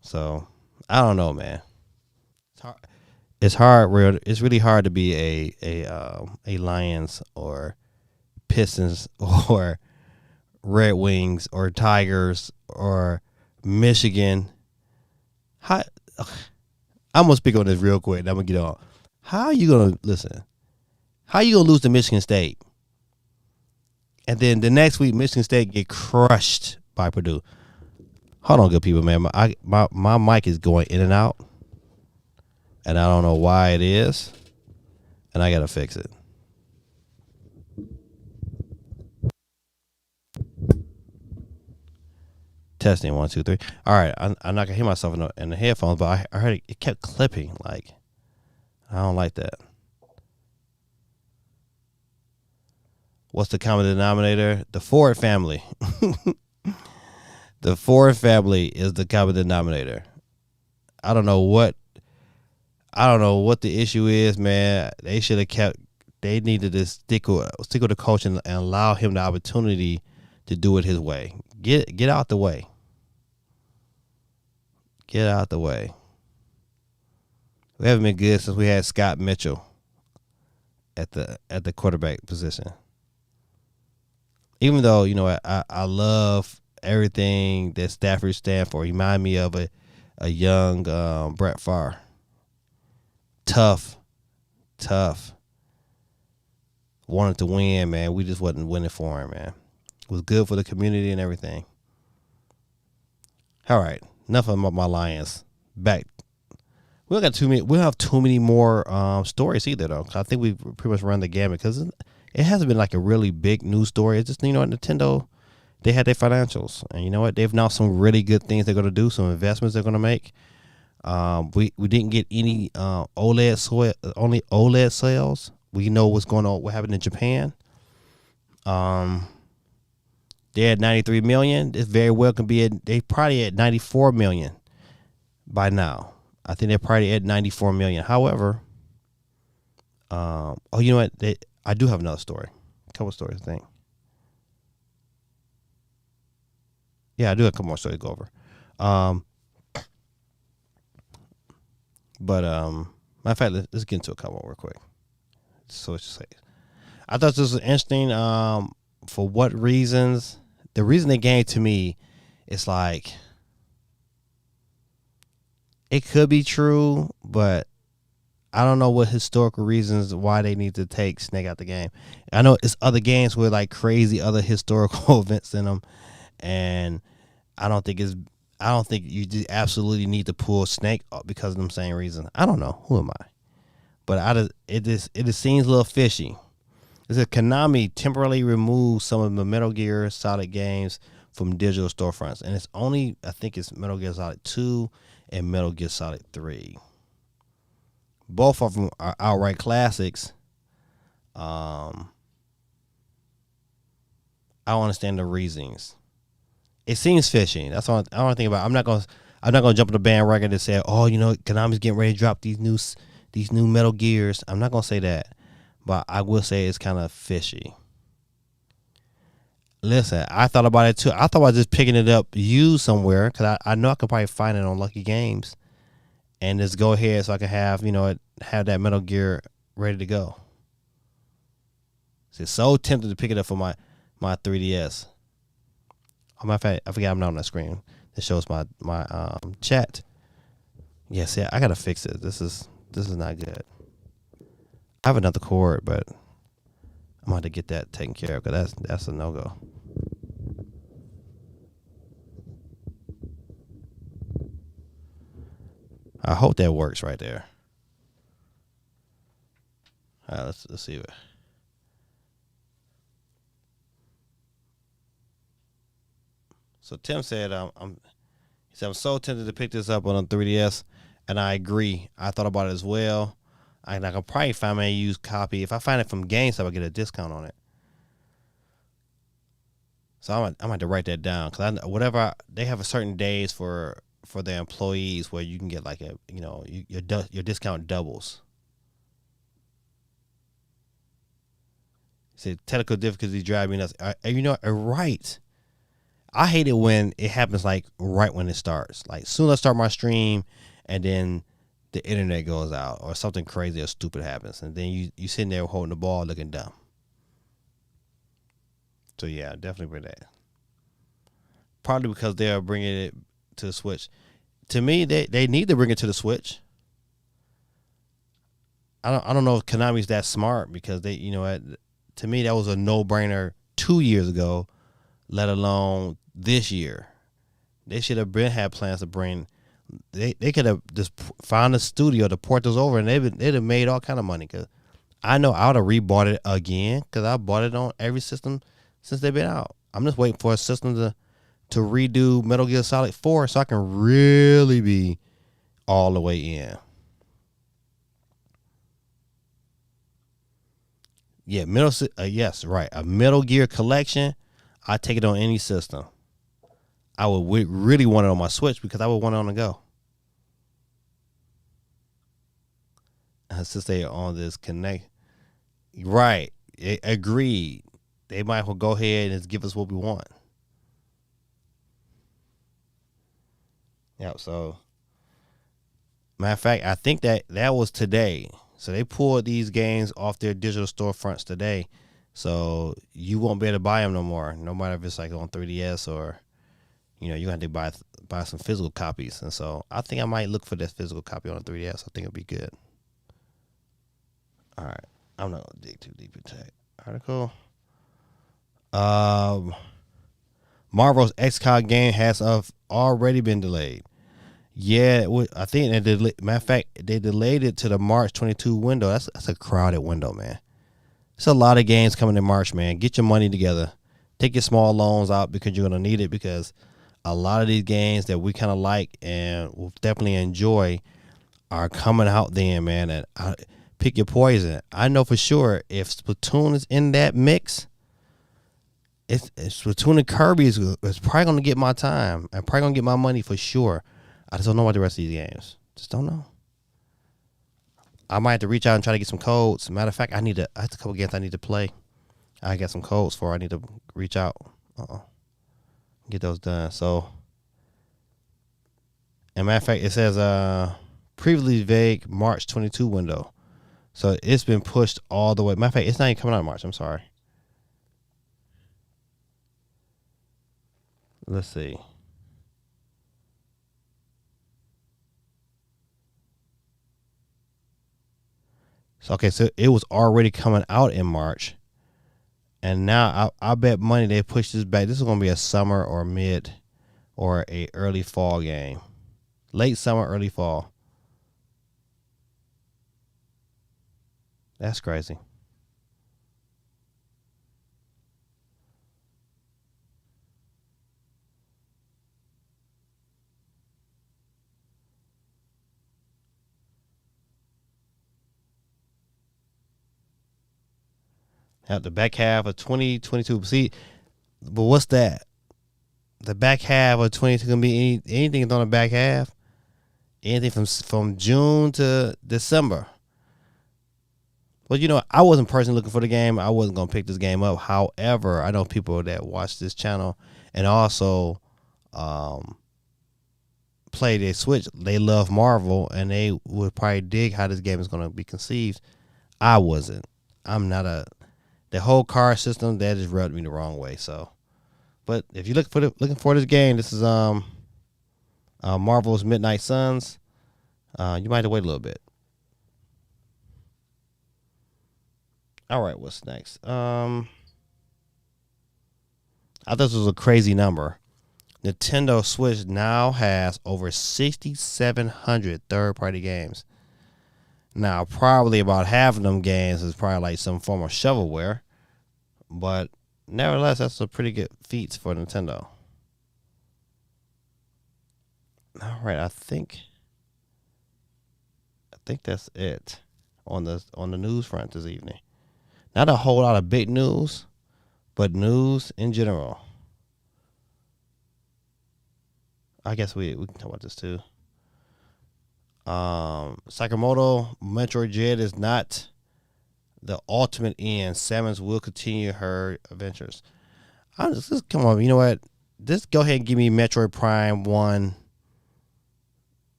So I don't know, man. It's hard. It's really hard to be a Lions or Pistons or Red Wings or Tigers or Michigan. I'm gonna speak on this real quick. And I'm gonna get on. How are you gonna lose to Michigan State? And then the next week, Michigan State get crushed by Purdue. Hold on, good people, man. My mic is going in and out. And I don't know why it is. And I got to fix it. Testing 1, 2, 3. All right. I'm not going to hear myself in the headphones, but I heard it kept clipping. Like, I don't like that. What's the common denominator? The Ford family. The Ford family is the common denominator. I don't know what the issue is, man. They should have kept. They needed to stick with the coach and allow him the opportunity to do it his way. Get out the way. Get out the way. We haven't been good since we had Scott Mitchell at the quarterback position. Even though, I love everything that Stafford stands for. He remind me of a young Brett Favre. Tough. Wanted to win, man. We just wasn't winning for him, man. It was good for the community and everything. All right. Enough of my Lions. Back. We don't got too many. We don't have too many more stories either, though. I think we've pretty much run the gamut because it hasn't been like a really big news story. It's just, Nintendo, they had their financials, and you know what? They've announced some really good things they're going to do, some investments they're going to make. We didn't get any only OLED sales. We know what's going on, what happened in Japan. They had 93 million. This very well can be they probably at 94 million by now. I think they're probably at 94 million. However, you know what? I do have another story. A couple stories, I think. Yeah, I do have a couple more stories to go over. Matter of fact, let's get into a couple real quick. So let's just say, I thought this was interesting. For what reasons? The reason they gave to me, it's like it could be true, but I don't know what historical reasons why they need to take Snake out the game. I know it's other games with like crazy other historical events in them, and I don't think you just absolutely need to pull Snake up because of them same reasons. I don't know. Who am I? But it just seems a little fishy. It says Konami temporarily removed some of the Metal Gear Solid games from digital storefronts, and I think it's Metal Gear Solid 2 and Metal Gear Solid 3. Both of them are outright classics. I don't understand the reasons. It seems fishy. That's all I don't think about. I'm not gonna jump on the bandwagon and say, Konami's getting ready to drop these new Metal Gears. I'm not gonna say that, but I will say it's kind of fishy. Listen, I thought about it too. I thought about just picking it up used somewhere because I know I could probably find it on Lucky Games, and just go ahead so I can have that Metal Gear ready to go. It's so tempted to pick it up for my 3DS. Oh, matter of fact, I forgot I'm not on the screen. This shows my chat. Yes, yeah, I gotta fix it. This is not good. I have another cord, but I'm gonna have to get that taken care of because that's a no go. I hope that works right there. All right, let's see what. So Tim said, I'm so tempted to pick this up on a 3DS, and I agree. I thought about it as well. I can probably find my used copy. If I find it from GameStop, I get a discount on it. So I'm gonna have to write that down because they have a certain days for their employees where you can get like your discount doubles. See, technical difficulties drive me nuts. Right. I hate it when it happens like right when it starts. Like soon as I start my stream, and then the internet goes out or something crazy or stupid happens, and then you sitting there holding the ball looking dumb. So yeah, definitely bring that. Probably because they are bringing it to the Switch. To me, they need to bring it to the Switch. I don't know if Konami's that smart because to me that was a no brainer 2 years ago, let alone this year. They should have had plans to bring. They could have just found a studio to port those over, and they'd have made all kind of money. Cause I know I would have rebought it again because I bought it on every system since they've been out. I'm just waiting for a system to redo Metal Gear Solid 4 so I can really be all the way in. Yeah, yes, right. A Metal Gear collection, I take it on any system. I would really want it on my Switch because I would want it on the go. Since they are on this connect, right? Agreed. They might as well go ahead and give us what we want. Yeah. So Matter of fact, I think that was today. So they pulled these games off their digital storefronts today. So you won't be able to buy them no more. No matter if it's like on 3DS or, you're going to have to buy some physical copies. And so I think I might look for that physical copy on the 3DS. I think it'll be good. All right. I'm not going to dig too deep into that article. Marvel's XCOM game has already been delayed. Yeah, I think matter of fact, they delayed it to the March 22 window. That's a crowded window, man. It's a lot of games coming in March, man. Get your money together. Take your small loans out because you're going to need it, because a lot of these games that we kind of like and will definitely enjoy are coming out then, man. And pick your poison. I know for sure if Splatoon is in that mix, it's Splatoon and Kirby is probably going to get my time. I'm probably going to get my money for sure. I just don't know about the rest of these games. Just don't know. I might have to reach out and try to get some codes. Matter of fact, I have a couple games I need to play. I got some codes for. I need to reach out. Get those done. So, and matter of fact, it says previously vague March 22 window. So it's been pushed all the way. Matter of fact, it's not even coming out in March. I'm sorry. Let's see. So it was already coming out in March, and now I bet money they push this back. This is going to be a summer or mid or a early fall game. Late summer, early fall. That's crazy. At the back half of 2022. See, but what's that? The back half of 22 gonna be anything on the back half? Anything from June to December. But I wasn't personally looking for the game. I wasn't gonna pick this game up. However, I know people that watch this channel and also play their Switch. They love Marvel and they would probably dig how this game is gonna be conceived. I wasn't. I'm not the whole car system that just rubbed me the wrong way. So, but if you're looking for this game, this is Marvel's Midnight Suns. You might have to wait a little bit. All right, what's next? I thought this was a crazy number. Nintendo Switch now has over 6,700 third-party games. Now, probably about half of them games is probably like some form of shovelware, but nevertheless, that's a pretty good feat for Nintendo. All right, I think that's it on the news front this evening. Not a whole lot of big news, but news in general. I guess we can talk about this too. Sakamoto Metroid Dread is not the ultimate end. Samus will continue her adventures. Come on, you know what? Just go ahead and give me Metroid Prime 1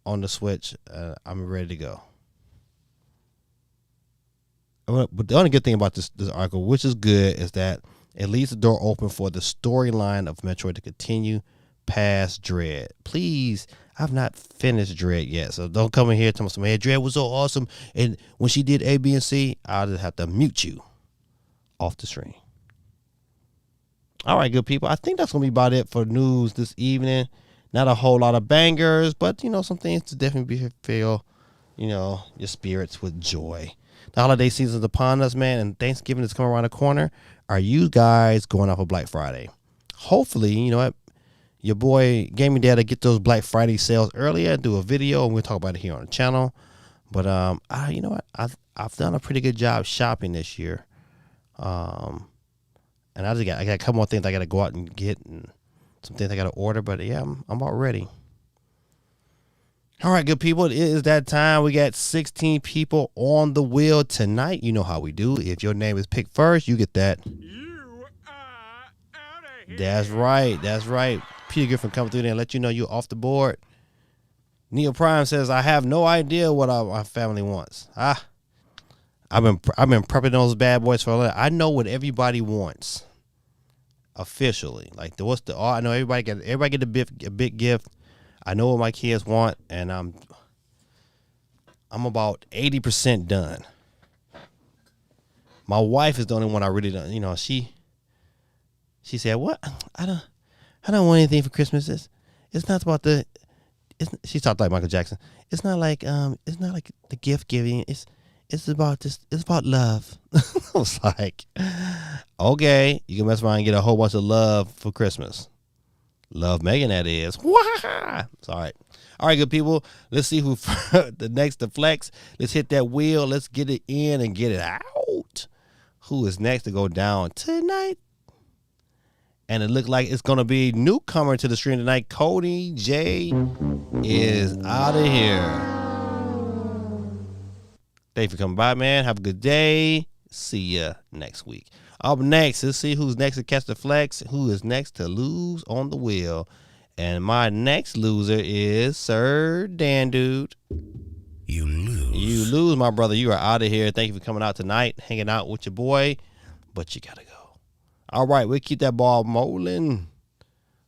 on the Switch. I'm ready to go. But the only good thing about this article, which is good, is that it leaves the door open for the storyline of Metroid to continue past Dread. Please, I've not finished Dread yet, so don't come in here and tell me, man, Dread was so awesome, and when she did A, B, and C, I'll just have to mute you off the stream. All right, good people. I think that's going to be about it for news this evening. Not a whole lot of bangers, but, some things to definitely fill, your spirits with joy. The holiday season is upon us, man, and Thanksgiving is coming around the corner. Are you guys going off of Black Friday? Hopefully, you know what? Your boy Gaming Dad to get those Black Friday sales earlier, do a video, and we'll talk about it here on the channel. But you know what? I've done a pretty good job shopping this year. And I got a couple more things I got to go out and get, and some things I got to order. But yeah, I'm about ready. All right, good people. It is that time. We got 16 people on the wheel tonight. You know how we do. If your name is picked first, you get that. You are out of here. That's right. Peter Griffin coming through there and let you know you're off the board. Neo Prime says, I have no idea what my family wants. I've been prepping those bad boys for a little. I know what everybody wants. Officially. Like I know everybody get a big gift. I know what my kids want, and I'm about 80% done. My wife is the only one I really don't. You know, she said, "What? I don't want anything for Christmas. It's not about the." She talked like Michael Jackson. It's not like the gift giving. It's about love. I was like, okay, you can mess around and get a whole bunch of love for Christmas. Love Megan, that is. It's all right. All right, good people. Let's see who the next to flex. Let's hit that wheel. Let's get it in and get it out. Who is next to go down tonight? And it looked like it's going to be newcomer to the stream tonight. Cody J is out of here. Thanks for coming by, man. Have a good day. See ya next week. Up next, let's see who's next to catch the flex. Who is next to lose on the wheel. And my next loser is Sir Dan Dude. You lose. You lose, my brother. You are out of here. Thank you for coming out tonight, hanging out with your boy. But you got to go. All right, we'll keep that ball rolling.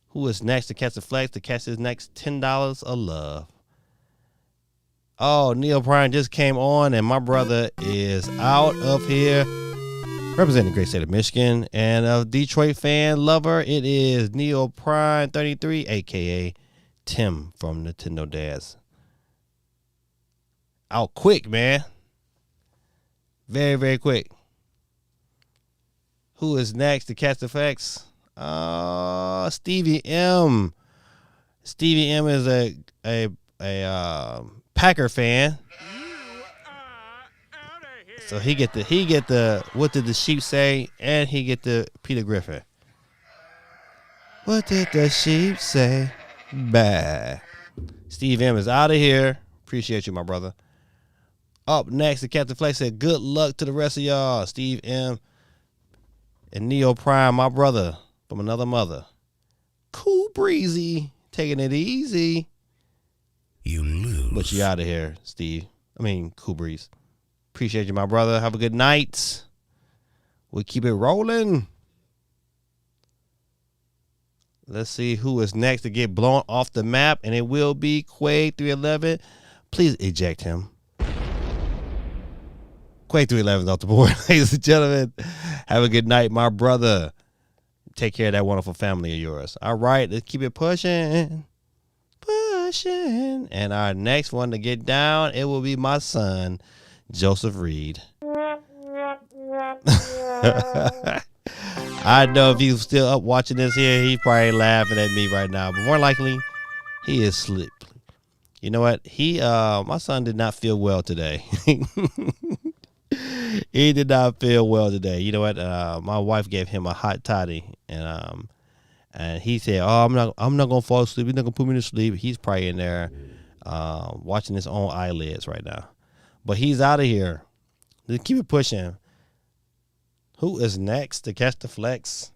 Who is next to catch the flex to catch his next $10 of love? Oh, Neil Prime just came on, and my brother is out of here. Representing the great state of Michigan and a Detroit fan lover, it is Neil Prime 33, a.k.a. Tim from Nintendo Dads. Out quick, man. Very, very quick. Who is next to catch the flex? Stevie M. Stevie M is a Packer fan. So he get the what did the sheep say, and he get the Peter Griffin. What did the sheep say? Bah. Steve M is out of here. Appreciate you, my brother. Up next, the Captain Flex said, good luck to the rest of y'all. Steve M and Neo Prime, my brother from another mother. Cool breezy, taking it easy. You lose. But you out of here, Steve. Cool breeze. Appreciate you, my brother. Have a good night. We'll keep it rolling. Let's see who is next to get blown off the map, and it will be Quay 311. Please eject him. Quay 311 is off the board, ladies and gentlemen. Have a good night, my brother. Take care of that wonderful family of yours. All right, let's keep it pushing. And our next one to get down, it will be my son, Joseph Reed. I know if he's still up watching this here, he's probably laughing at me right now. But more likely, he is asleep. You know what? My son did not feel well today. He did not feel well today. You know what? My wife gave him a hot toddy, and he said, "Oh, I'm not gonna fall asleep. He's not gonna put me to sleep." He's probably in there watching his own eyelids right now. But he's out of here. Let's keep it pushing. Who is next to catch the flex?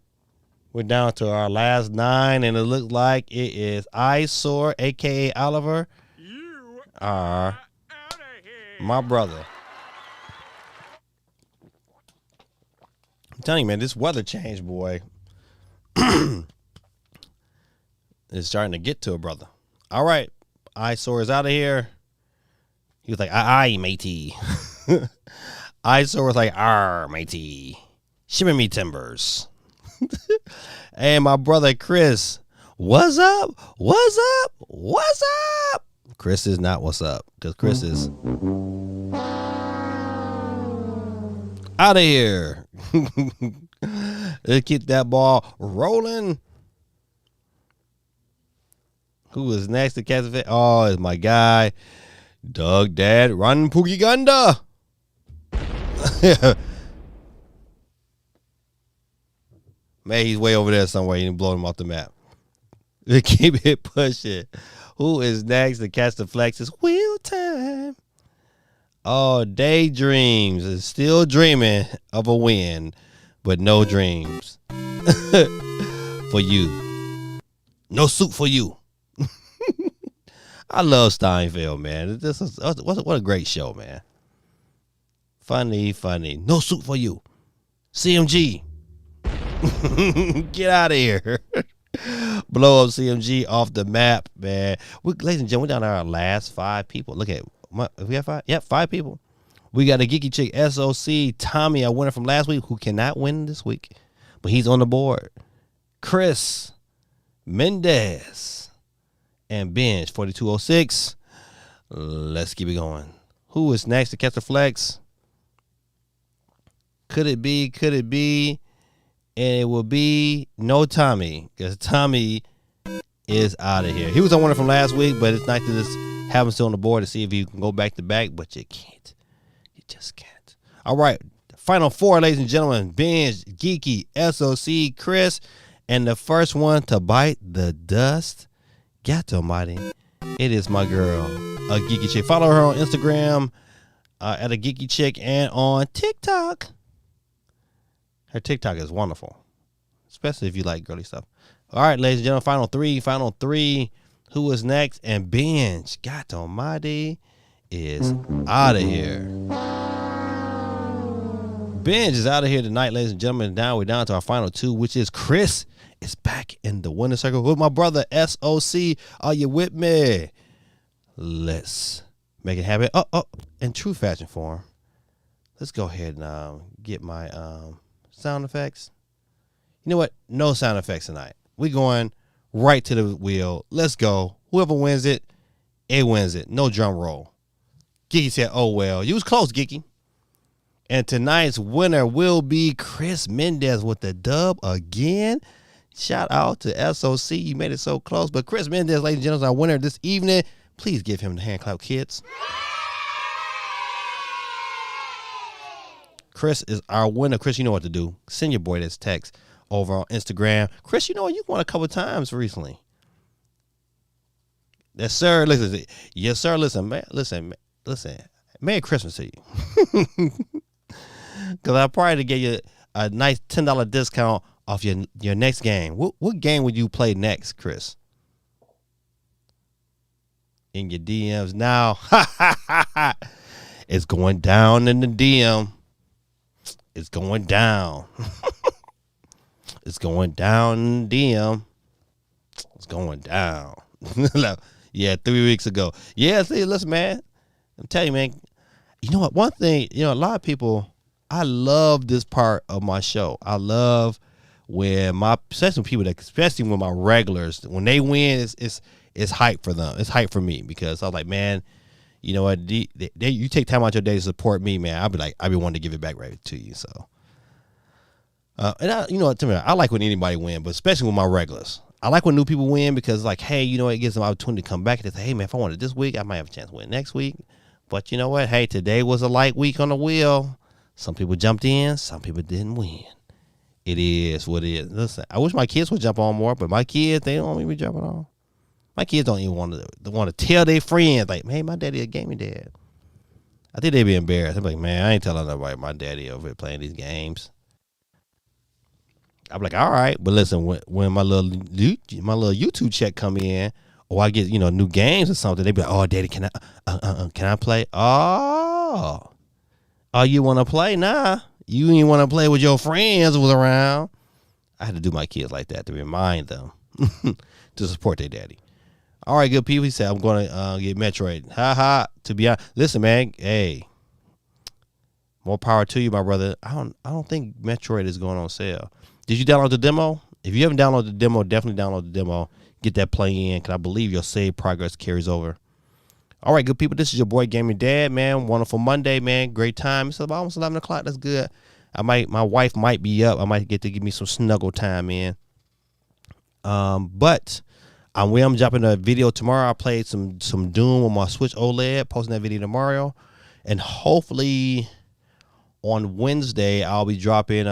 We're down to our last 9, and it looks like it is Eyesore, a.k.a. Oliver. You are out of here. My brother. I'm telling you, man, this weather change, boy, is starting to get to a brother. All right. Eyesore is out of here. He was like, aye, matey. Eyesore was like, matey. Shimmy me timbers. And my brother Chris, what's up? What's up? What's up? Chris is not what's up, because Chris is out of here. Let's keep that ball rolling. Who is next to catch it? Oh, it's my guy, Doug Dad Run Poogie Gunda. Man, he's way over there somewhere. You didn't blow him off the map. Keep it pushing. Who is next to catch the flex? It's wheel time. Oh, Daydreams is still dreaming of a win, but no dreams for you. No suit for you. I love Steinfeld, man. This is what a great show, man. Funny. No suit for you. CMG. Get out of here. Blow up CMG off the map, man. Ladies and gentlemen, we're down to our last 5 people. Look at we have 5? Yep, 5 people. We got a geeky chick, SOC, Tommy, our winner from last week, who cannot win this week, but he's on the board. Chris Mendez and Benj 4206. Let's keep it going. Who is next to catch the flex? Could it be? And it will be no Tommy, because Tommy is out of here. He was on winner from last week, but it's nice to just have him still on the board to see if you can go back to back, but you can't. You just can't. All right. Final 4, ladies and gentlemen. Benj, Geeky, SOC, Chris, and the first one to bite the dust. God almighty. It is my girl, a Geeky Chick. Follow her on Instagram at a Geeky Chick and on TikTok. Her TikTok is wonderful, especially if you like girly stuff. All right, ladies and gentlemen, final three. Who is next? And Benj, God almighty, is out of here. Benj is out of here tonight, ladies and gentlemen. Now we're down to our final 2, which is Chris is back in the winner's circle with my brother, SOC. Are you with me? Let's make it happen. In true fashion form, let's go ahead and get my sound effects. You know what? No sound effects tonight. We're going right to the wheel. Let's go. Whoever wins it, it wins it. No drum roll. Geeky said, oh, well. You was close, Geeky. And tonight's winner will be Chris Mendez with the dub again. Shout out to SOC. You made it so close. But Chris Mendez, ladies and gentlemen, is our winner this evening. Please give him the hand clap, kids. Chris is our winner. Chris, you know what to do. Send your boy this text over on Instagram. Chris, you know what? You won a couple times recently. Yes, sir. Listen. Yes, sir. Listen, man. Listen. Merry Christmas to you. Because I probably get you a nice $10 discount off your next game. What game would you play next, Chris? In your DMs now. It's going down in the DM. It's going down. It's going down in the DM. It's going down. Yeah, 3 weeks ago. Yeah, see, listen, man. I'm telling you, man. You know what? One thing, a lot of people, I love this part of my show. I love when especially when my regulars, when they win, it's hype for them. It's hype for me because I was like, man, you know what? You take time out your day to support me, man. I'll be wanting to give it back right to you. So, and you know what, to me, I like when anybody win, but especially with my regulars. I like when new people win because, like, hey, it gives them an opportunity to come back and say, hey, man, if I won it this week, I might have a chance to win next week. But you know what? Hey, today was a light week on the wheel. Some people jumped in, some people didn't win. It is what it is. Listen, I wish my kids would jump on more, but my kids, they don't even jumping on. My kids don't even want to tell their friends, like, hey, my daddy a gaming dad. I think they'd be embarrassed. I'm like, man, I ain't telling nobody my daddy over here playing these games. I'm like, all right, but listen, when my little YouTube check come in, or I get new games or something, they be like, oh, daddy, can I play? Oh, you want to play? Nah, you ain't want to play with your friends was around. I had to do my kids like that to remind them to support their daddy. All right, good people. He said, I'm going to get Metroid. Ha ha. To be honest, listen, man. Hey, more power to you, my brother. I don't think Metroid is going on sale. Did you download the demo? If you haven't downloaded the demo, definitely download the demo. Get that play in, because I believe your save progress carries over. All right, good people. This is your boy Gaming Dad, man. Wonderful Monday, man. Great time. It's about almost 11 o'clock. That's good. My wife might be up. I might get to give me some snuggle time in. But I'm dropping a video tomorrow. I played some Doom on my Switch OLED. Posting that video tomorrow, and hopefully on Wednesday I'll be dropping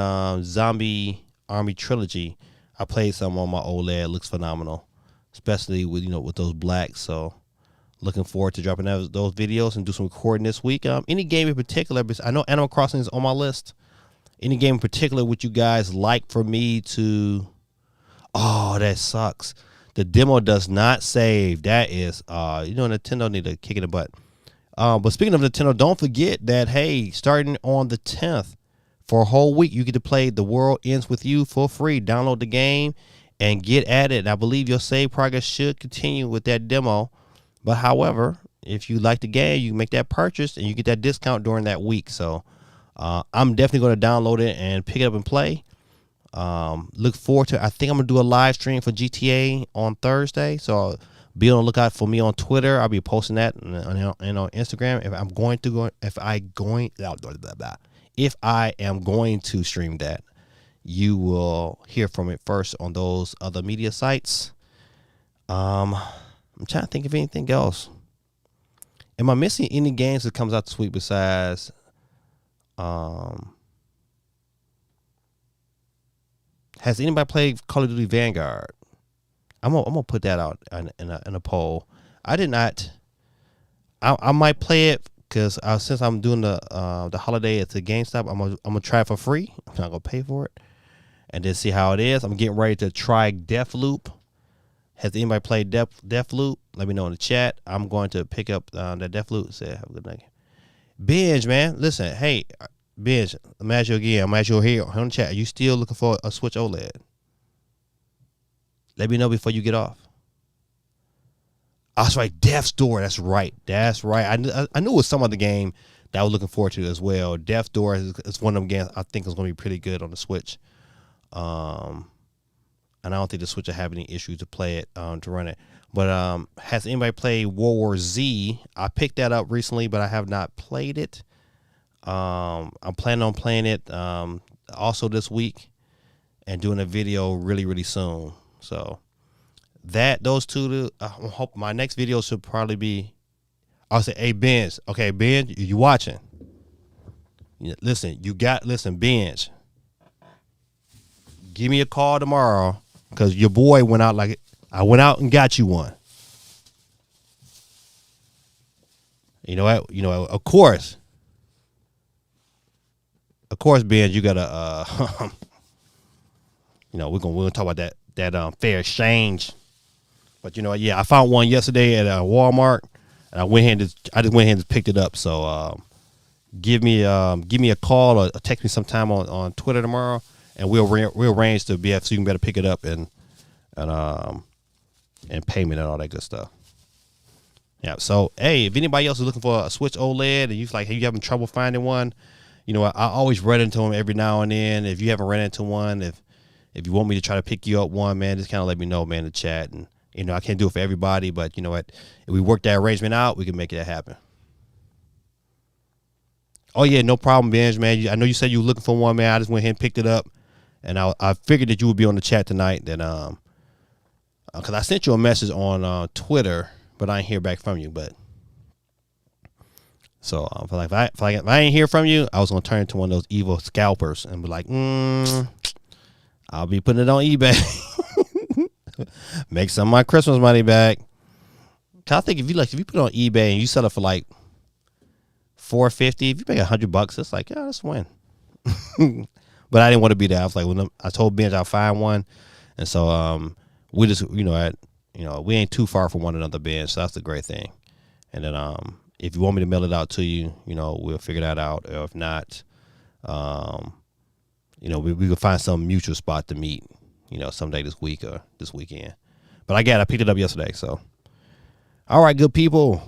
Zombie Army Trilogy. I played some on my OLED. It looks phenomenal, especially with with those blacks. So looking forward to dropping those videos and do some recording this week. Any game in particular? Because I know Animal Crossing is on my list. Any game in particular would you guys like for me to? Oh, that sucks. The demo does not save. That is, Nintendo need to kick in the butt. But speaking of Nintendo, don't forget that, hey, starting on the 10th, for a whole week, you get to play The World Ends With You for free. Download the game and get at it. And I believe your save progress should continue with that demo. But however, if you like the game, you can make that purchase and you get that discount during that week. So I'm definitely going to download it and pick it up and play. Look forward to, I think I'm gonna do a live stream for GTA on Thursday, so be on the lookout for me on Twitter. I'll be posting that and on Instagram. If I am going to stream that, you will hear from it first on those other media sites. I'm trying to think of anything else. Am I missing any games that comes out this week besides has anybody played Call of Duty Vanguard? I'm gonna put that out in a poll. I did not. I might play it because since I'm doing the holiday at the GameStop, I'm gonna try it for free. I'm not gonna pay for it, and then see how it is. I'm getting ready to try Deathloop. Has anybody played Deathloop? Let me know in the chat. I'm going to pick up that Deathloop. Say have a good night. Binge, man. Listen, hey. Binge, I'm asking you again. I'm asking you here on the chat. Are you still looking for a Switch OLED? Let me know before you get off. Oh, that's right. Death's Door. That's right. I knew it was some other game that I was looking forward to as well. Death's Door is one of them games I think is going to be pretty good on the Switch. And I don't think the Switch will have any issues to play it, to run it. But has anybody played World War Z? I picked that up recently, but I have not played it. I'm planning on playing it also this week and doing a video really, really soon. So those two, I hope my next video should probably be, I'll say, hey, Benj. Okay, Benj, you watching? Listen, Benj. Give me a call tomorrow because your boy went out I went out and got you one. You know what? Of course, Ben, you gotta, we're gonna talk about that fair exchange. But yeah, I found one yesterday at Walmart, and I just went ahead and picked it up. So give me a call or text me sometime on Twitter tomorrow, and we'll arrange to be so you can better pick it up and payment and all that good stuff. Yeah. So hey, if anybody else is looking for a Switch OLED and you having trouble finding one. I always run into them every now and then. If you haven't run into one, if you want me to try to pick you up one, man, just kind of let me know, man, in the chat. And, I can't do it for everybody, but you know what? If we work that arrangement out, we can make that happen. Oh, yeah, no problem, Benj, man. I know you said you were looking for one, man. I just went ahead and picked it up. And I figured that you would be on the chat tonight. Then, because I sent you a message on Twitter, but I didn't hear back from you. But so if I ain't hear from you, I was gonna turn into one of those evil scalpers and be like, I'll be putting it on eBay, make some of my Christmas money back. Cause I think if you put it on eBay and you sell it for like $450, if you pay $100, it's like, yeah, that's a win. But I didn't want to be there. I was like, when I told Benj I'll find one, and so we just we ain't too far from one another, Benj. So that's the great thing. And then if you want me to mail it out to you, we'll figure that out. Or if not, we can find some mutual spot to meet, someday this week or this weekend. But I picked it up yesterday. So, all right, good people.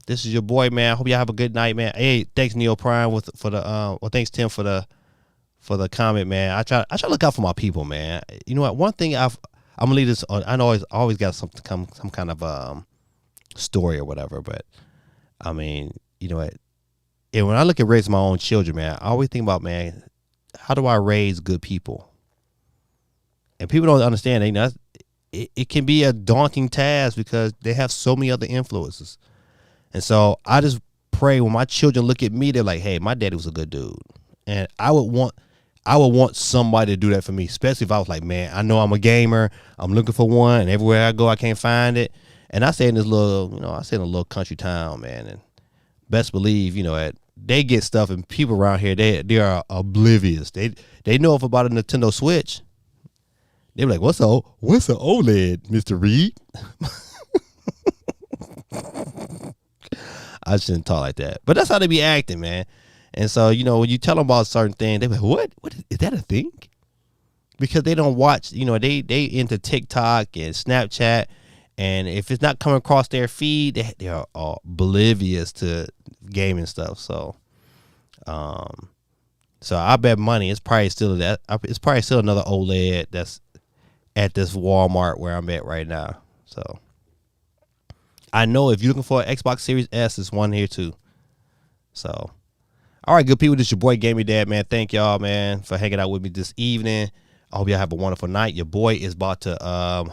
This is your boy, man. I hope y'all have a good night, man. Hey, thanks Neo Prime thanks Tim for the comment, man. I try to look out for my people, man. You know what? One thing I'm gonna leave this on. I know I always got some kind of story or whatever, but I mean, you know what? And when I look at raising my own children, man, I always think about, man, how do I raise good people? And people don't understand. It can be a daunting task because they have so many other influences. And so I just pray when my children look at me, they're like, hey, my daddy was a good dude. And I would want somebody to do that for me, especially if I was like, man, I know I'm a gamer. I'm looking for one, and everywhere I go, I can't find it. And I stay in this little, in a little country town, man. And best believe, they get stuff, and people around here, they are oblivious. They know about a Nintendo Switch. They be like, what's a OLED, Mr. Reed? I shouldn't talk like that. But that's how they be acting, man. And so, when you tell them about certain things, they be like, what? What is that a thing? Because they don't watch, they into TikTok and Snapchat. And if it's not coming across their feed, they are oblivious to gaming stuff. So, I bet money it's probably still another OLED that's at this Walmart where I'm at right now. So I know if you're looking for an Xbox Series S, there's one here too. So, all right, good people, this is your boy Gaming Dad, man. Thank y'all, man, for hanging out with me this evening. I hope y'all have a wonderful night. Your boy is about to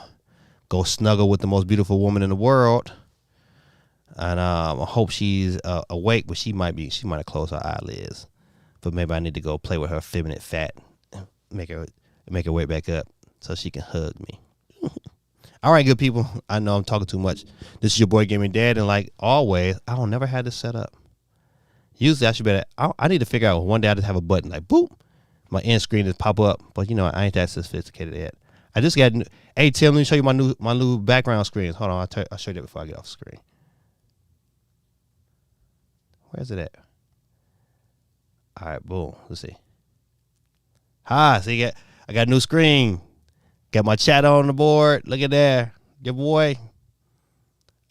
go snuggle with the most beautiful woman in the world, and I hope she's awake, but she might have closed her eyelids. But maybe I need to go play with her feminine fat, make her way back up so she can hug me. All right, good people. I know I'm talking too much. This is your boy Gaming Dad, and like always, I don't never had this set up. Usually, I need to figure out one day I just have a button like boop, my end screen just pop up. But I ain't that sophisticated yet. I just got. Hey Tim, let me show you my new background screens. Hold on, I'll show you that before I get off the screen. Where's it at? All right, boom. Let's see. See, I got a new screen. Got my chat on the board. Look at there. Your boy.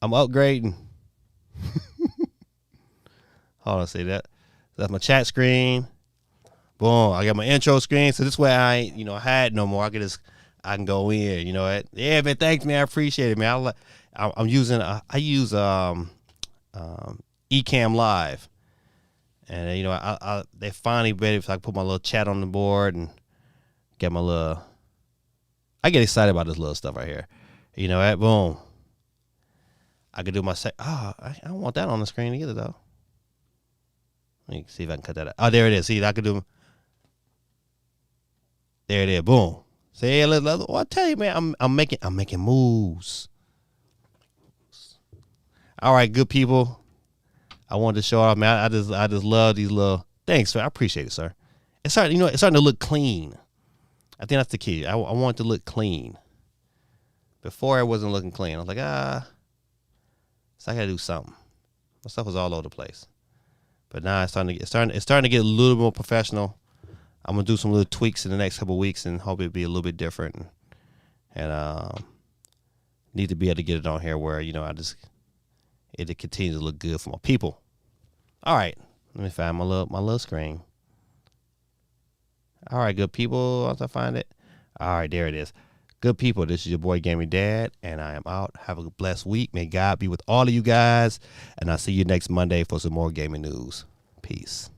I'm upgrading. Hold on, see that? That's my chat screen. Boom. I got my intro screen. So this way I ain't, hide no more. I can go in. Yeah, man. Thanks, man. I appreciate it, man. I use Ecamm Live. And they finally ready so I can put my little chat on the board and get my little. I get excited about this little stuff right here. Boom. I could do my I don't want that on the screen either though. Let me see if I can cut that out. Oh, there it is. See, I could do. There it is. Boom. See, I tell you, man, I'm making moves. All right, good people. I wanted to show off, man. I just love these little. Thanks, sir. I appreciate it, sir. It's starting to look clean. I think that's the key. I want it to look clean. Before it wasn't looking clean. I was like, so I gotta do something. My stuff was all over the place. But now it's starting to get a little more professional. I'm gonna do some little tweaks in the next couple of weeks and hope it'll be a little bit different. And need to be able to get it on here where it continues to look good for my people. All right, let me find my little screen. All right, good people. Once I find it, all right, there it is. Good people, this is your boy Gaming Dad, and I am out. Have a blessed week. May God be with all of you guys, and I'll see you next Monday for some more gaming news. Peace.